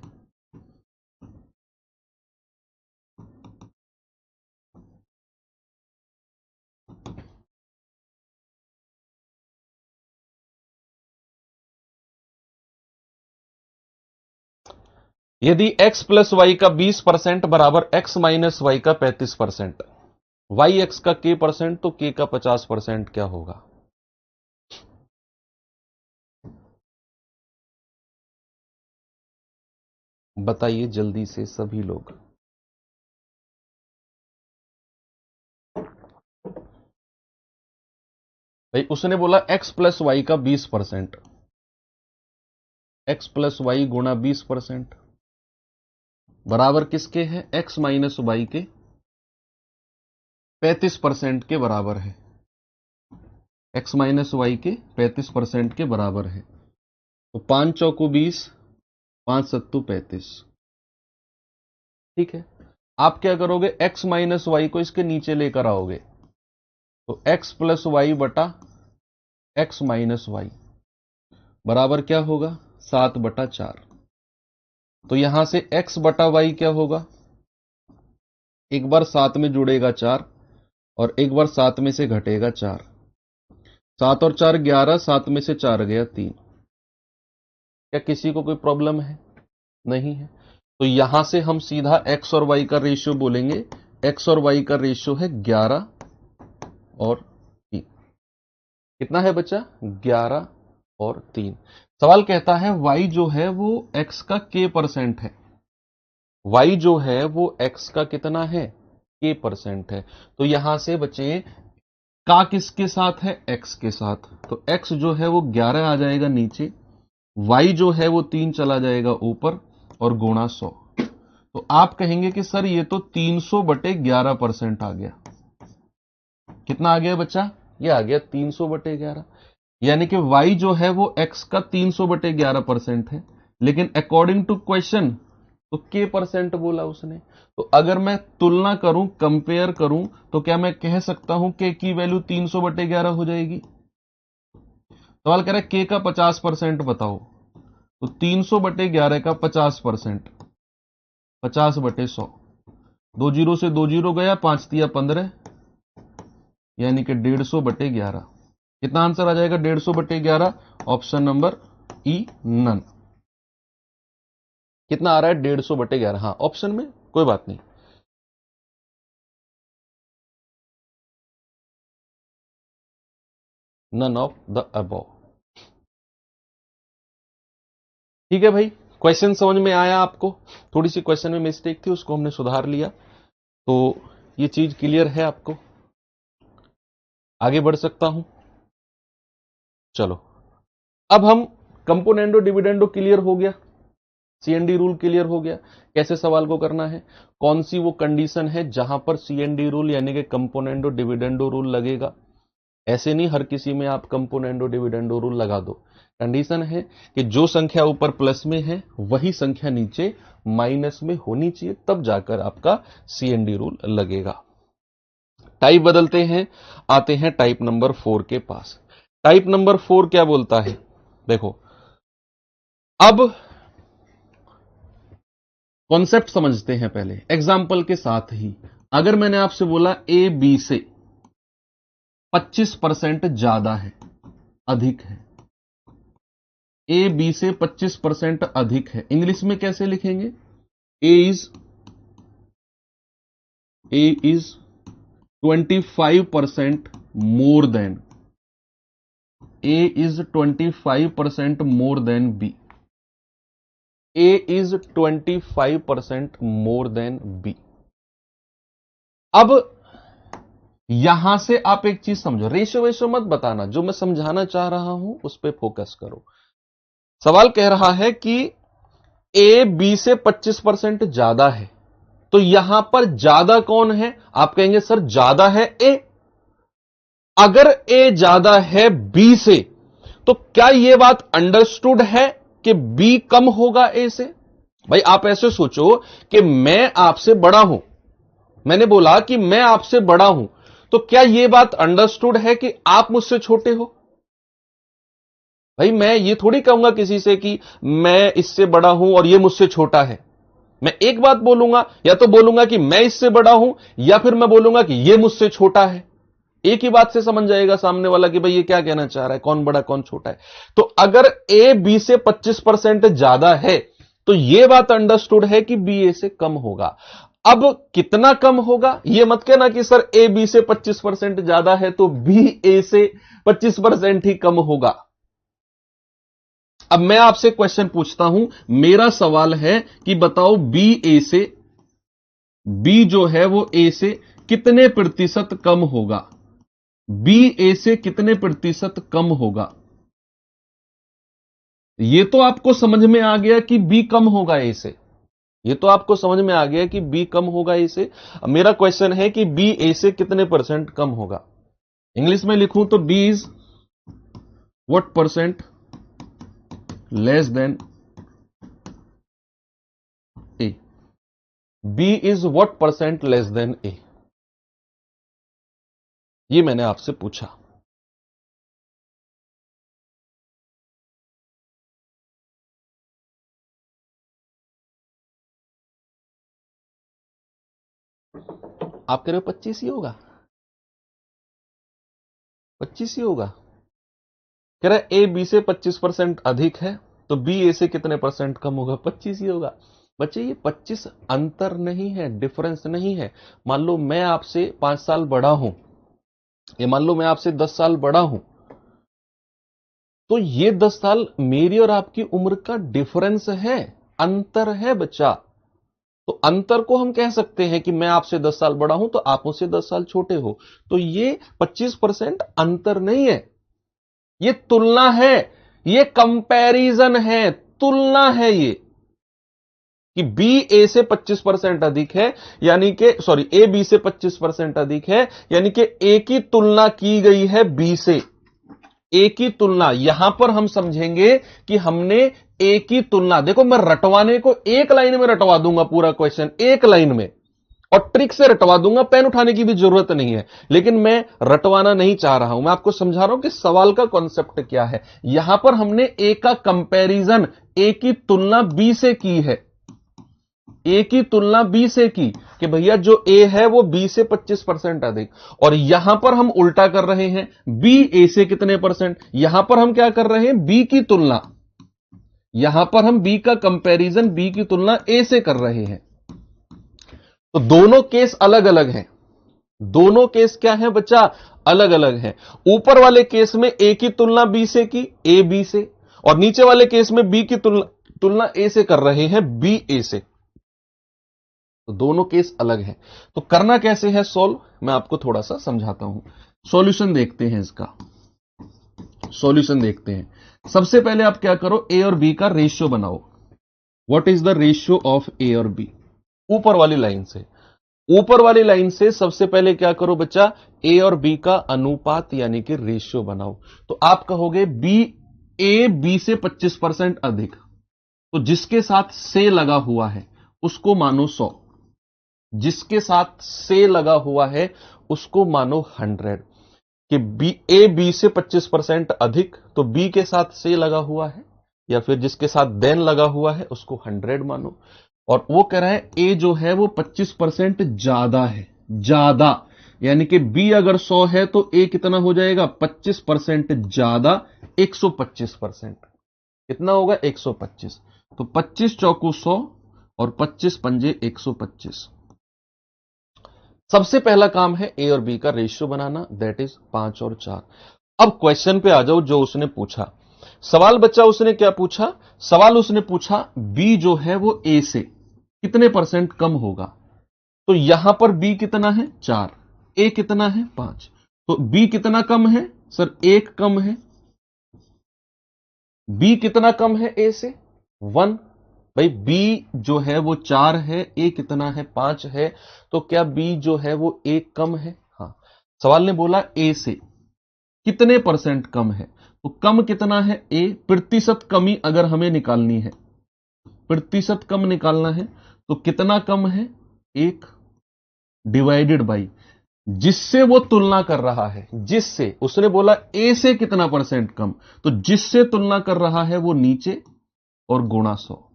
[SPEAKER 1] यदि x प्लस वाई का 20% बराबर x माइनस वाई का 35%, वाई एक्स का k%, तो k का 50% क्या होगा? बताइए जल्दी से सभी लोग। भाई उसने बोला x प्लस वाई का 20%, x प्लस वाई गुणा 20%, बराबर किसके है? x माइनस वाई के 35% के बराबर है। x माइनस वाई के 35% के बराबर है। तो 5 चौको 20, 5 सत्तू 35। ठीक है, आप क्या करोगे? x माइनस वाई को इसके नीचे लेकर आओगे, तो x प्लस वाई बटा x माइनस वाई बराबर क्या होगा? 7/4। तो यहां से x बटा वाई क्या होगा? एक बार 7 में जुड़ेगा 4 और एक बार 7 में से घटेगा 4। 7 और 4 11, 7 में से 4 गया 3। क्या किसी को कोई प्रॉब्लम है? नहीं है। तो यहां से हम सीधा x और y का रेशियो बोलेंगे। x और y का रेशियो है 11 और 3। कितना है बच्चा? 11 और 3। सवाल कहता है y जो है वो x का k% है। y जो है वो x का कितना है? k% है। तो यहां से बच्चे का किसके साथ है? x के साथ। तो x जो है वो 11 आ जाएगा नीचे, y जो है वो 3 चला जाएगा ऊपर और गुणा 100। तो आप कहेंगे कि सर ये तो 300/11% आ गया। कितना आ गया बच्चा? ये आ गया 300/11। यानी कि y जो है वो x का 300/11% है, लेकिन अकॉर्डिंग टू क्वेश्चन तो k% बोला उसने। तो अगर मैं तुलना करूं, कंपेयर करूं, तो क्या मैं कह सकता हूं k की वैल्यू 300/11 हो जाएगी? सवाल कह रहा है k का 50% बताओ। तो 300/11 का 50%, 50/100। 2 जीरो से 2 जीरो गया, 5 तिया 15, यानी कि 150/11। कितना आंसर आ जाएगा? 150/11। Option number E, none. कितना आ रहा है? 150/11। हाँ, ऑप्शन में कोई बात नहीं। None of the above. ठीक है भाई, क्वेश्चन समझ में आया आपको? थोड़ी सी क्वेश्चन में मिस्टेक थी, उसको हमने सुधार लिया। तो ये चीज क्लियर है आपको? आगे बढ़ सकता हूं? चलो, अब हम कंपोनेंडो डिविडेंडो क्लियर हो गया, सीएनडी रूल क्लियर हो गया। कैसे सवाल को करना है, कौन सी वो कंडीशन है जहां पर सीएनडी रूल यानी कि कंपोनेंडो डिविडेंडो रूल लगेगा। ऐसे नहीं हर किसी में आप कंपोनेंडो डिविडेंडो रूल लगा दो। कंडीशन है कि जो संख्या ऊपर प्लस में है वही संख्या नीचे माइनस में होनी चाहिए, तब जाकर आपका सीएनडी रूल लगेगा। टाइप बदलते हैं, आते हैं टाइप नंबर 4 के पास। टाइप नंबर 4 क्या बोलता है? देखो, अब कॉन्सेप्ट समझते हैं पहले एग्जाम्पल के साथ ही। अगर मैंने आपसे बोला ए बी से 25% ज्यादा है, अधिक है, ए बी से 25% अधिक है, इंग्लिश में कैसे लिखेंगे? A is 25% more than, A is 25% more than B. A is 25% more than B. अब यहां से आप एक चीज समझो, रेशो वेशो मत बताना, जो मैं समझाना चाह रहा हूं उस पर फोकस करो। सवाल कह रहा है कि ए बी से 25% ज्यादा है, तो यहां पर ज्यादा कौन है? आप कहेंगे सर ज्यादा है ए। अगर ए ज्यादा है बी से, तो क्या यह बात अंडरस्टूड है कि बी कम होगा ए से? भाई आप ऐसे सोचो कि मैं आपसे बड़ा हूं, मैंने बोला कि मैं आपसे बड़ा हूं, तो क्या यह बात अंडरस्टूड है कि आप मुझसे छोटे हो? भाई मैं ये थोड़ी कहूंगा किसी से कि मैं इससे बड़ा हूं और ये मुझसे छोटा है। मैं एक बात बोलूंगा, या तो बोलूंगा कि मैं इससे बड़ा हूं, या फिर मैं बोलूंगा कि ये मुझसे छोटा है। एक ही बात से समझ जाएगा सामने वाला कि भाई ये क्या कहना चाह रहा है, कौन बड़ा कौन छोटा है। तो अगर ए बी से 25% ज्यादा है, तो यह बात अंडरस्टूड है कि बी ए से कम होगा। अब कितना कम होगा, यह मत कहना कि सर ए बी से 25% ज्यादा है तो बी ए से 25% ही कम होगा। अब मैं आपसे क्वेश्चन पूछता हूं, मेरा सवाल है कि बताओ बी ए से, बी जो है वो ए से कितने प्रतिशत कम होगा? बी ए से कितने प्रतिशत कम होगा? यह तो आपको समझ में आ गया कि बी कम होगा ए से। ये तो आपको समझ में आ गया कि बी कम होगा ए से। मेरा क्वेश्चन है कि बी ए से कितने परसेंट कम होगा। इंग्लिश में लिखूं तो B is what percent less than A. B is what percent less than A, ये मैंने आपसे पूछा। आप कह रहे हो 25 ही होगा, 25 ही होगा। कह रहा है ए बी से 25% अधिक है, तो बी ए से कितने परसेंट कम होगा, 25 ही होगा। बच्चे ये 25 अंतर नहीं है, डिफरेंस नहीं है। मान लो मैं आपसे 5 साल बड़ा हूं, ये मान लो मैं आपसे 10 साल बड़ा हूं, तो ये 10 साल मेरी और आपकी उम्र का डिफरेंस है, अंतर है बच्चा। तो अंतर को हम कह सकते हैं कि मैं आपसे 10 साल बड़ा हूं तो आप मुझसे 10 साल छोटे हो। तो ये 25% अंतर नहीं है, ये तुलना है, ये कंपैरिजन है, तुलना है ये, कि बी ए से 25% अधिक है, यानी कि सॉरी ए बी से 25% अधिक है, यानी कि ए की तुलना की गई है बी से। ए की तुलना यहां पर हम समझेंगे कि हमने ए की तुलना, देखो मैं रटवाने को एक लाइन में रटवा दूंगा पूरा क्वेश्चन, एक लाइन में, और ट्रिक से रटवा दूंगा, पेन उठाने की भी जरूरत नहीं है। लेकिन मैं रटवाना नहीं चाह रहा हूं, मैं आपको समझा रहा हूं कि सवाल का कॉन्सेप्ट क्या है। यहां पर हमने ए का कंपैरिजन, ए की तुलना बी से की है, ए की तुलना बी से की, कि भैया जो ए है वो बी से 25% अधिक। और यहां पर हम उल्टा कर रहे हैं, बी ए से कितने परसेंट, यहां पर हम क्या कर रहे हैं, बी की तुलना, यहां पर हम बी का कंपैरिजन, बी की तुलना ए से कर रहे हैं। तो दोनों केस अलग अलग हैं, दोनों केस क्या है बच्चा, अलग अलग है। ऊपर वाले केस में ए की तुलना बी से की, ए बी से, और नीचे वाले केस में बी की तुलना ए से कर रहे हैं, बी ए से। तो दोनों केस अलग हैं। तो करना कैसे है सॉल्व, मैं आपको थोड़ा सा समझाता हूं। सॉल्यूशन देखते हैं इसका, सॉल्यूशन देखते हैं। सबसे पहले आप क्या करो, ए और बी का रेशियो बनाओ। What is the ratio of A और बी, ऊपर वाली लाइन से, ऊपर वाली लाइन से सबसे पहले क्या करो बच्चा, ए और बी का अनुपात यानी कि रेशियो बनाओ। तो आप कहोगे बी, ए बी से 25% अधिक, तो जिसके साथ से लगा हुआ है उसको मानो 100, जिसके साथ से लगा हुआ है उसको मानो 100। कि बी, ए बी से 25% अधिक, तो बी के साथ से लगा हुआ है, या फिर जिसके साथ देन लगा हुआ है उसको 100 मानो। और वो कह रहा है ए जो है वो 25% ज्यादा है, ज्यादा, यानी कि बी अगर 100 है तो ए कितना हो जाएगा, 25% ज्यादा, 125%। कितना होगा, 125। तो 25 चौको 100 और 25 पंजे 125। सबसे पहला काम है ए और बी का रेशियो बनाना, दैट इज 5 और 4। अब क्वेश्चन पे आ जाओ जो उसने पूछा सवाल। बच्चा उसने क्या पूछा, सवाल उसने पूछा बी जो है वो ए से कितने परसेंट कम होगा। तो यहां पर बी कितना है, 4, ए कितना है, 5। तो बी कितना कम है सर, 1 कम है। बी कितना कम है ए से, 1। भाई बी जो है वो 4 है, ए कितना है, 5 है। तो क्या बी जो है वो 1 कम है, हाँ। सवाल ने बोला ए से कितने परसेंट कम है, तो कम कितना है, ए, प्रतिशत कमी अगर हमें निकालनी है, प्रतिशत कम निकालना है, तो कितना कम है, 1 डिवाइडेड बाई जिससे वो तुलना कर रहा है, जिससे उसने बोला ए से कितना परसेंट कम, तो जिससे तुलना कर रहा है वो नीचे और गुणा 100।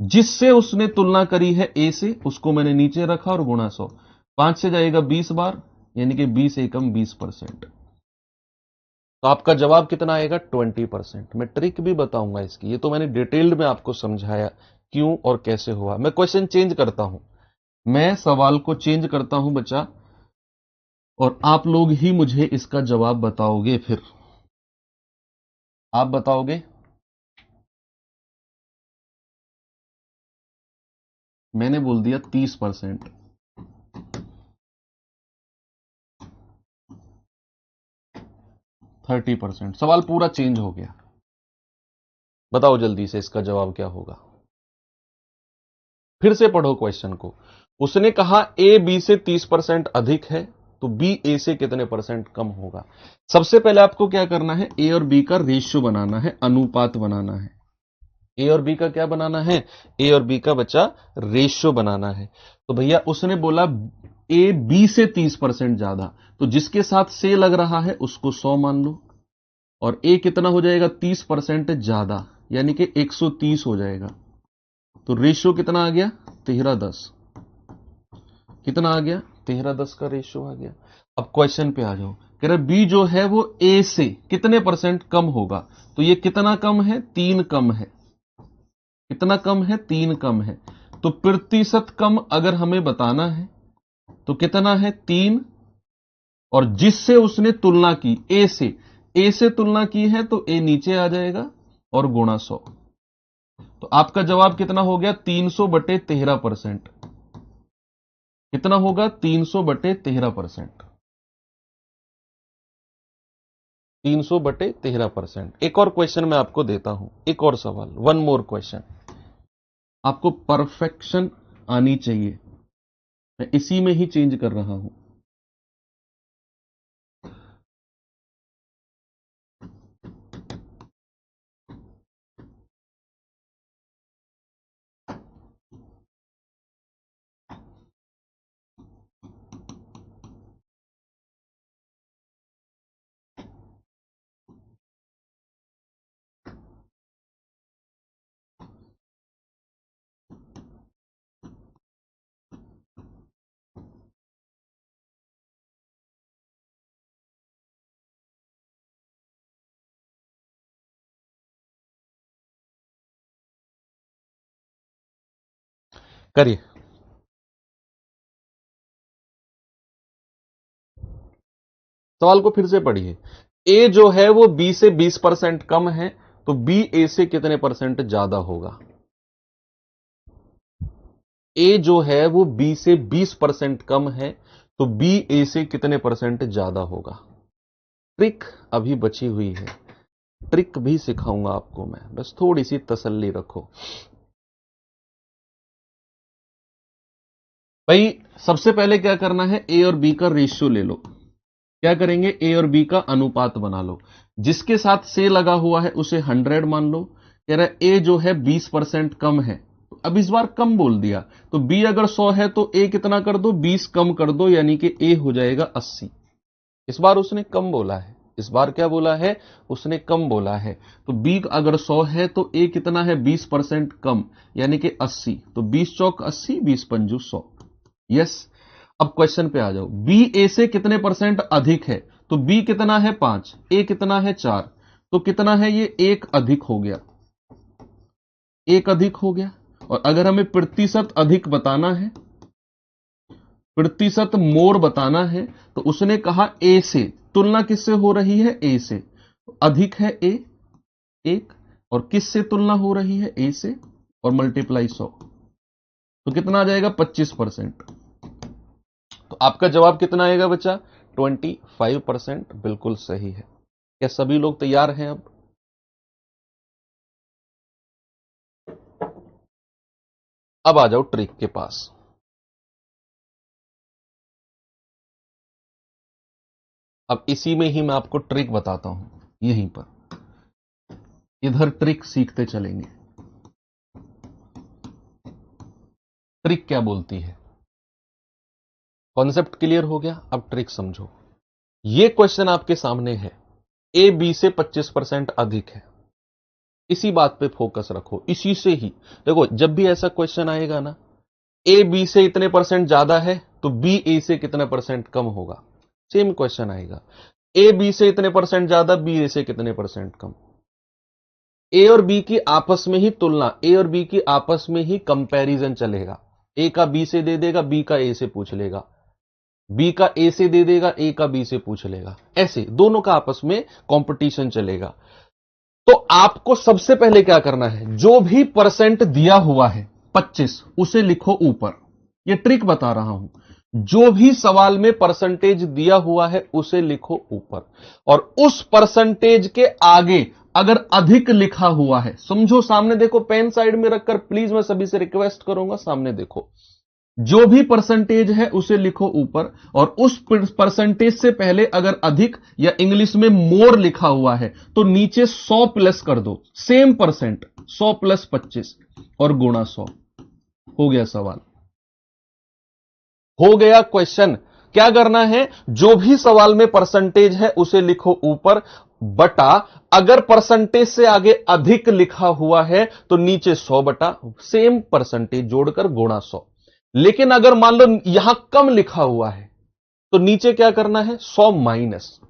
[SPEAKER 1] जिससे उसने तुलना करी है ए से उसको मैंने नीचे रखा और गुणा 100, 5 से जाएगा 20 बार, यानी कि 20 एकम 20%। तो आपका जवाब कितना आएगा, 20%। मैं ट्रिक भी बताऊंगा इसकी, ये तो मैंने डिटेल्ड में आपको समझाया क्यों और कैसे हुआ। मैं क्वेश्चन चेंज करता हूं, मैं सवाल को चेंज करता हूं बच्चा, और आप लोग ही मुझे इसका जवाब बताओगे। फिर आप बताओगे, मैंने बोल दिया 30%, 30%। सवाल पूरा चेंज हो गया। बताओ जल्दी से इसका जवाब क्या होगा। फिर से पढ़ो क्वेश्चन को। उसने कहा ए बी से 30% अधिक है, तो बी ए से कितने परसेंट कम होगा। सबसे पहले आपको क्या करना है, ए और बी का रेशियो बनाना है, अनुपात बनाना है। ए और बी का क्या बनाना है, ए और बी का बच्चा रेशियो बनाना है। तो भैया उसने बोला ए बी से 30% ज्यादा, तो जिसके साथ से लग रहा है उसको 100 मान लो, और ए कितना हो जाएगा 30% ज्यादा, यानी कि 130 हो जाएगा। तो रेशियो कितना आ गया 13:10, कितना आ गया 13:10 का रेशियो आ गया। अब क्वेश्चन पे आ जाओ, कह रहे बी जो है वो ए से कितने परसेंट कम होगा, तो ये कितना कम है 3 कम है, कितना कम है 3 कम है। तो प्रतिशत कम अगर हमें बताना है तो कितना है 3, और जिससे उसने तुलना की ए से तुलना की है तो ए नीचे आ जाएगा और गुणा 100। तो आपका जवाब कितना हो गया 300/13%, कितना होगा 300/13%, 300/13%। एक और क्वेश्चन मैं आपको देता हूं, एक और सवाल, वन मोर क्वेश्चन। आपको परफेक्शन आनी चाहिए, मैं इसी में ही चेंज कर रहा हूं। करिए। सवाल को फिर से पढ़िए। ए जो है वो बी से 20% कम है, तो बी ए से कितने परसेंट ज्यादा होगा। ए जो है वो बी से 20% कम है, तो बी ए से कितने परसेंट ज्यादा होगा। ट्रिक अभी बची हुई है, ट्रिक भी सिखाऊंगा आपको मैं, बस थोड़ी सी तसल्ली रखो भाई। सबसे पहले क्या करना है, ए और बी का रेशियो ले लो। क्या करेंगे, ए और बी का अनुपात बना लो। जिसके साथ से लगा हुआ है उसे 100 मान लो। कह रहा है ए जो है 20% कम है, अब इस बार कम बोल दिया, तो बी अगर 100 है तो ए कितना कर दो 20 कम कर दो, यानी कि ए हो जाएगा 80। इस बार उसने कम बोला है, इस बार क्या बोला है, उसने कम बोला है। तो बी अगर 100 है तो ए कितना है 20% कम, यानी कि 80। तो 20 चौक 80, 20 पंजू 100। यस। अब क्वेश्चन पे आ जाओ, बी ए से कितने परसेंट अधिक है, तो बी कितना है 5, ए कितना है 4, तो कितना है ये 1 अधिक हो गया, 1 अधिक हो गया। और अगर हमें प्रतिशत अधिक बताना है, प्रतिशत मोर बताना है, तो उसने कहा ए से, तुलना किससे हो रही है ए से, अधिक है ए 1, और किससे तुलना हो रही है ए से, और मल्टीप्लाई 100, तो कितना आ जाएगा 25%। तो आपका जवाब कितना आएगा बच्चा 25%, बिल्कुल सही है। क्या सभी लोग तैयार हैं। अब आ जाओ ट्रिक के पास। अब इसी में ही मैं आपको ट्रिक बताता हूं, यहीं पर इधर ट्रिक सीखते चलेंगे। ट्रिक क्या बोलती है, कॉन्सेप्ट क्लियर हो गया, अब ट्रिक समझो। ये क्वेश्चन आपके सामने है, ए बी से 25% अधिक है, इसी बात पे फोकस रखो, इसी से ही देखो, जब भी ऐसा क्वेश्चन आएगा ना, ए बी से इतने परसेंट ज्यादा है तो बी ए से कितने परसेंट कम होगा, सेम क्वेश्चन आएगा। ए बी से इतने परसेंट ज्यादा, बी ए से कितने परसेंट कम। ए और बी की आपस में ही तुलना, ए और बी की आपस में ही कंपैरिजन चलेगा। ए का बी से दे देगा, बी का ए से पूछ लेगा, बी का ए से दे देगा, ए का बी से पूछ लेगा, ऐसे दोनों का आपस में कंपटीशन चलेगा। तो आपको सबसे पहले क्या करना है, जो भी परसेंट दिया हुआ है 25, उसे लिखो ऊपर। ये ट्रिक बता रहा हूं, जो भी सवाल में परसेंटेज दिया हुआ है उसे लिखो ऊपर, और उस परसेंटेज के आगे अगर अधिक लिखा हुआ है, समझो, सामने देखो, पेन साइड में रखकर प्लीज मैं सभी से रिक्वेस्ट करूंगा, सामने देखो, जो भी परसेंटेज है उसे लिखो ऊपर, और उस परसेंटेज से पहले अगर अधिक या इंग्लिश में मोर लिखा हुआ है तो नीचे 100 प्लस कर दो, सेम परसेंट, 100 प्लस 25 और गुणा 100। हो गया सवाल, हो गया क्वेश्चन। क्या करना है, जो भी सवाल में परसेंटेज है उसे लिखो ऊपर, बटा अगर परसेंटेज से आगे अधिक लिखा हुआ है तो नीचे 100 बटा सेम परसेंटेज जोड़कर गुणा 100। लेकिन अगर मान लो यहां कम लिखा हुआ है तो नीचे क्या करना है, 100 माइनस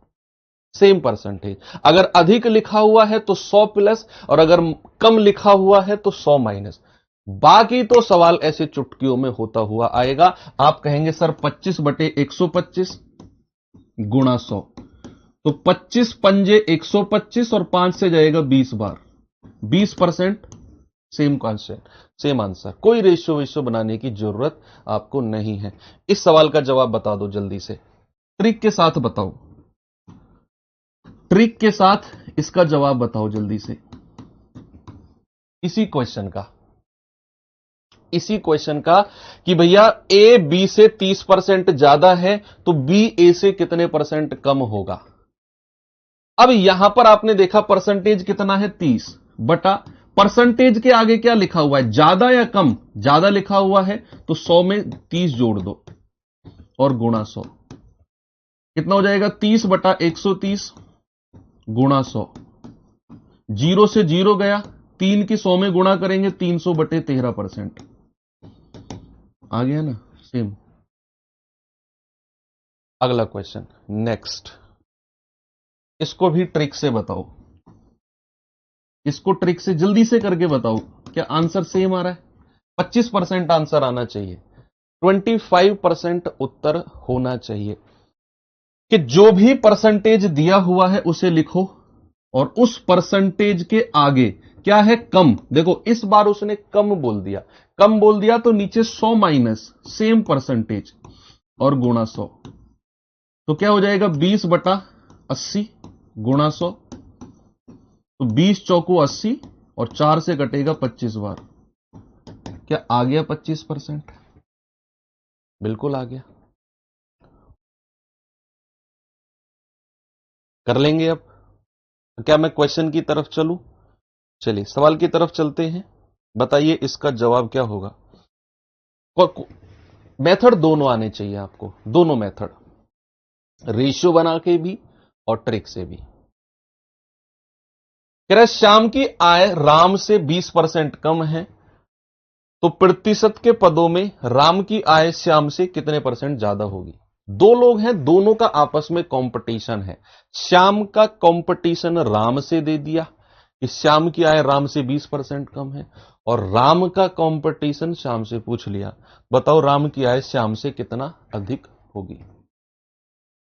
[SPEAKER 1] सेम परसेंटेज। अगर अधिक लिखा हुआ है तो 100 प्लस, और अगर कम लिखा हुआ है तो 100 माइनस। बाकी तो सवाल ऐसे चुटकियों में होता हुआ आएगा। आप कहेंगे सर 25 बटे 125 गुणा 100, तो 25 पंजे 125 और 5 से जाएगा 20 बार, 20%, सेम कॉन्सेप्ट, सेम आंसर। कोई रेशियो वेशियो बनाने की जरूरत आपको नहीं है। इस सवाल का जवाब बता दो जल्दी से, ट्रिक के साथ बताओ, ट्रिक के साथ इसका जवाब बताओ जल्दी से। इसी क्वेश्चन का कि भैया ए बी से 30% ज्यादा है तो बी ए से कितने परसेंट कम होगा। अब यहां पर आपने देखा परसेंटेज कितना है, 30 बटा परसेंटेज के आगे क्या लिखा हुआ है, ज्यादा या कम, ज्यादा लिखा हुआ है तो 100 में 30 जोड़ दो और गुणा 100। कितना हो जाएगा, 30 बटा 130 गुणा 100। जीरो से जीरो गया, 3 की 100 में गुणा करेंगे, 300 बटे 13%। आ गया ना, सेम। अगला क्वेश्चन, नेक्स्ट, इसको भी ट्रिक से बताओ, इसको ट्रिक से जल्दी से करके बताओ। क्या आंसर सेम आ रहा है? 25% आंसर आना चाहिए, 25% उत्तर होना चाहिए। कि जो भी परसेंटेज दिया हुआ है उसे लिखो, और उस परसेंटेज के आगे क्या है, कम। देखो इस बार उसने कम बोल दिया, कम बोल दिया तो नीचे 100 माइनस सेम परसेंटेज और गुणा 100। तो क्या हो जाएगा, 20 बटा 80 गुणा 100। तो 20 चौको 80 और 4 से कटेगा 25 बार। क्या आ गया 25%? बिल्कुल आ गया। कर लेंगे अब। क्या मैं क्वेश्चन की तरफ चलूं? चलिए सवाल की तरफ चलते हैं। बताइए इसका जवाब क्या होगा। मेथड दोनों आने चाहिए आपको, दोनों मेथड, रेशियो बना के भी और ट्रिक से भी। कह रहा है श्याम की आय राम से 20% कम है, तो प्रतिशत के पदों में राम की आय श्याम से कितने परसेंट ज्यादा होगी। दो लोग हैं, दोनों का आपस में कंपटीशन है। श्याम का कंपटीशन राम से दे दिया कि श्याम की आय राम से 20% कम है, और राम का कंपटीशन श्याम से पूछ लिया, बताओ राम की आय श्याम से कितना अधिक होगी।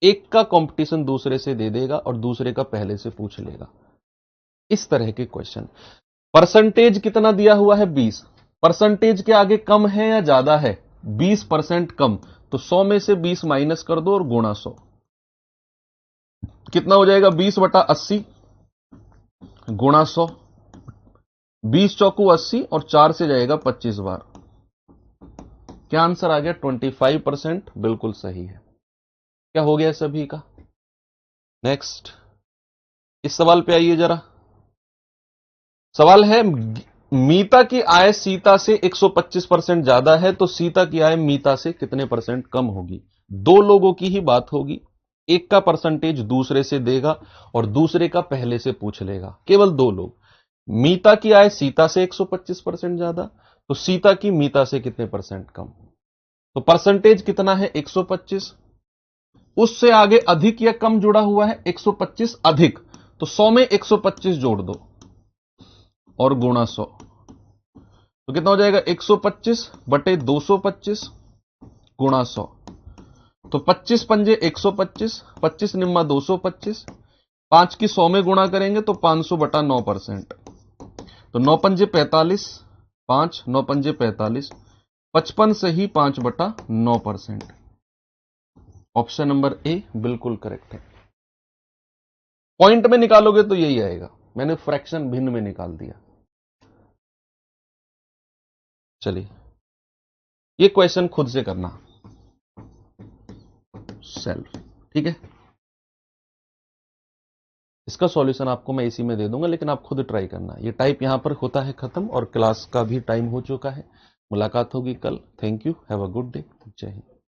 [SPEAKER 1] एक का कंपटीशन दूसरे से दे देगा और दूसरे का पहले से पूछ लेगा। इस तरह के क्वेश्चन। परसेंटेज कितना दिया हुआ है, 20। परसेंटेज के आगे कम है या ज्यादा है, 20% कम, तो 100 में से 20 माइनस कर दो और गुणा 100। कितना हो जाएगा, 20 बटा 80 गुणा 100। 20 चौकू 80 और 4 से जाएगा 25 बार। क्या आंसर आ गया, 25%। बिल्कुल सही है। क्या हो गया सभी का। नेक्स्ट, इस सवाल पे आइए जरा। सवाल है, मीता की आय सीता से 125% ज्यादा है, तो सीता की आय मीता से कितने परसेंट कम होगी। दो लोगों की ही बात होगी, एक का परसेंटेज दूसरे से देगा और दूसरे का पहले से पूछ लेगा। केवल दो लोग। मीता की आय सीता से 125% ज्यादा, तो सीता की मीता से कितने परसेंट कम। तो परसेंटेज कितना है, 125। उससे आगे अधिक या कम जुड़ा हुआ है, 125 अधिक, तो 100 में 125 जोड़ दो और गुणा 100। तो कितना हो जाएगा, 125 बटे 225 गुणा 100। तो 25 पंजे 125, 25 निम्मा 225, 5 की 100 में गुणा करेंगे तो 500 बटा 9%। तो 9 पंजे 45, 5 9 पंजे 45, 55 से ही 5 बटा 9%। ऑप्शन नंबर ए बिल्कुल करेक्ट है। पॉइंट में निकालोगे तो यही आएगा, मैंने फ्रैक्शन भिन्न में निकाल दिया। चलिए ये क्वेश्चन खुद से करना सेल्फ, ठीक है। इसका सॉल्यूशन आपको मैं इसी में दे दूंगा, लेकिन आप खुद ट्राई करना। ये टाइप यहां पर होता है खत्म, और क्लास का भी टाइम हो चुका है। मुलाकात होगी कल। Thank you, have a good day. जय हिंद।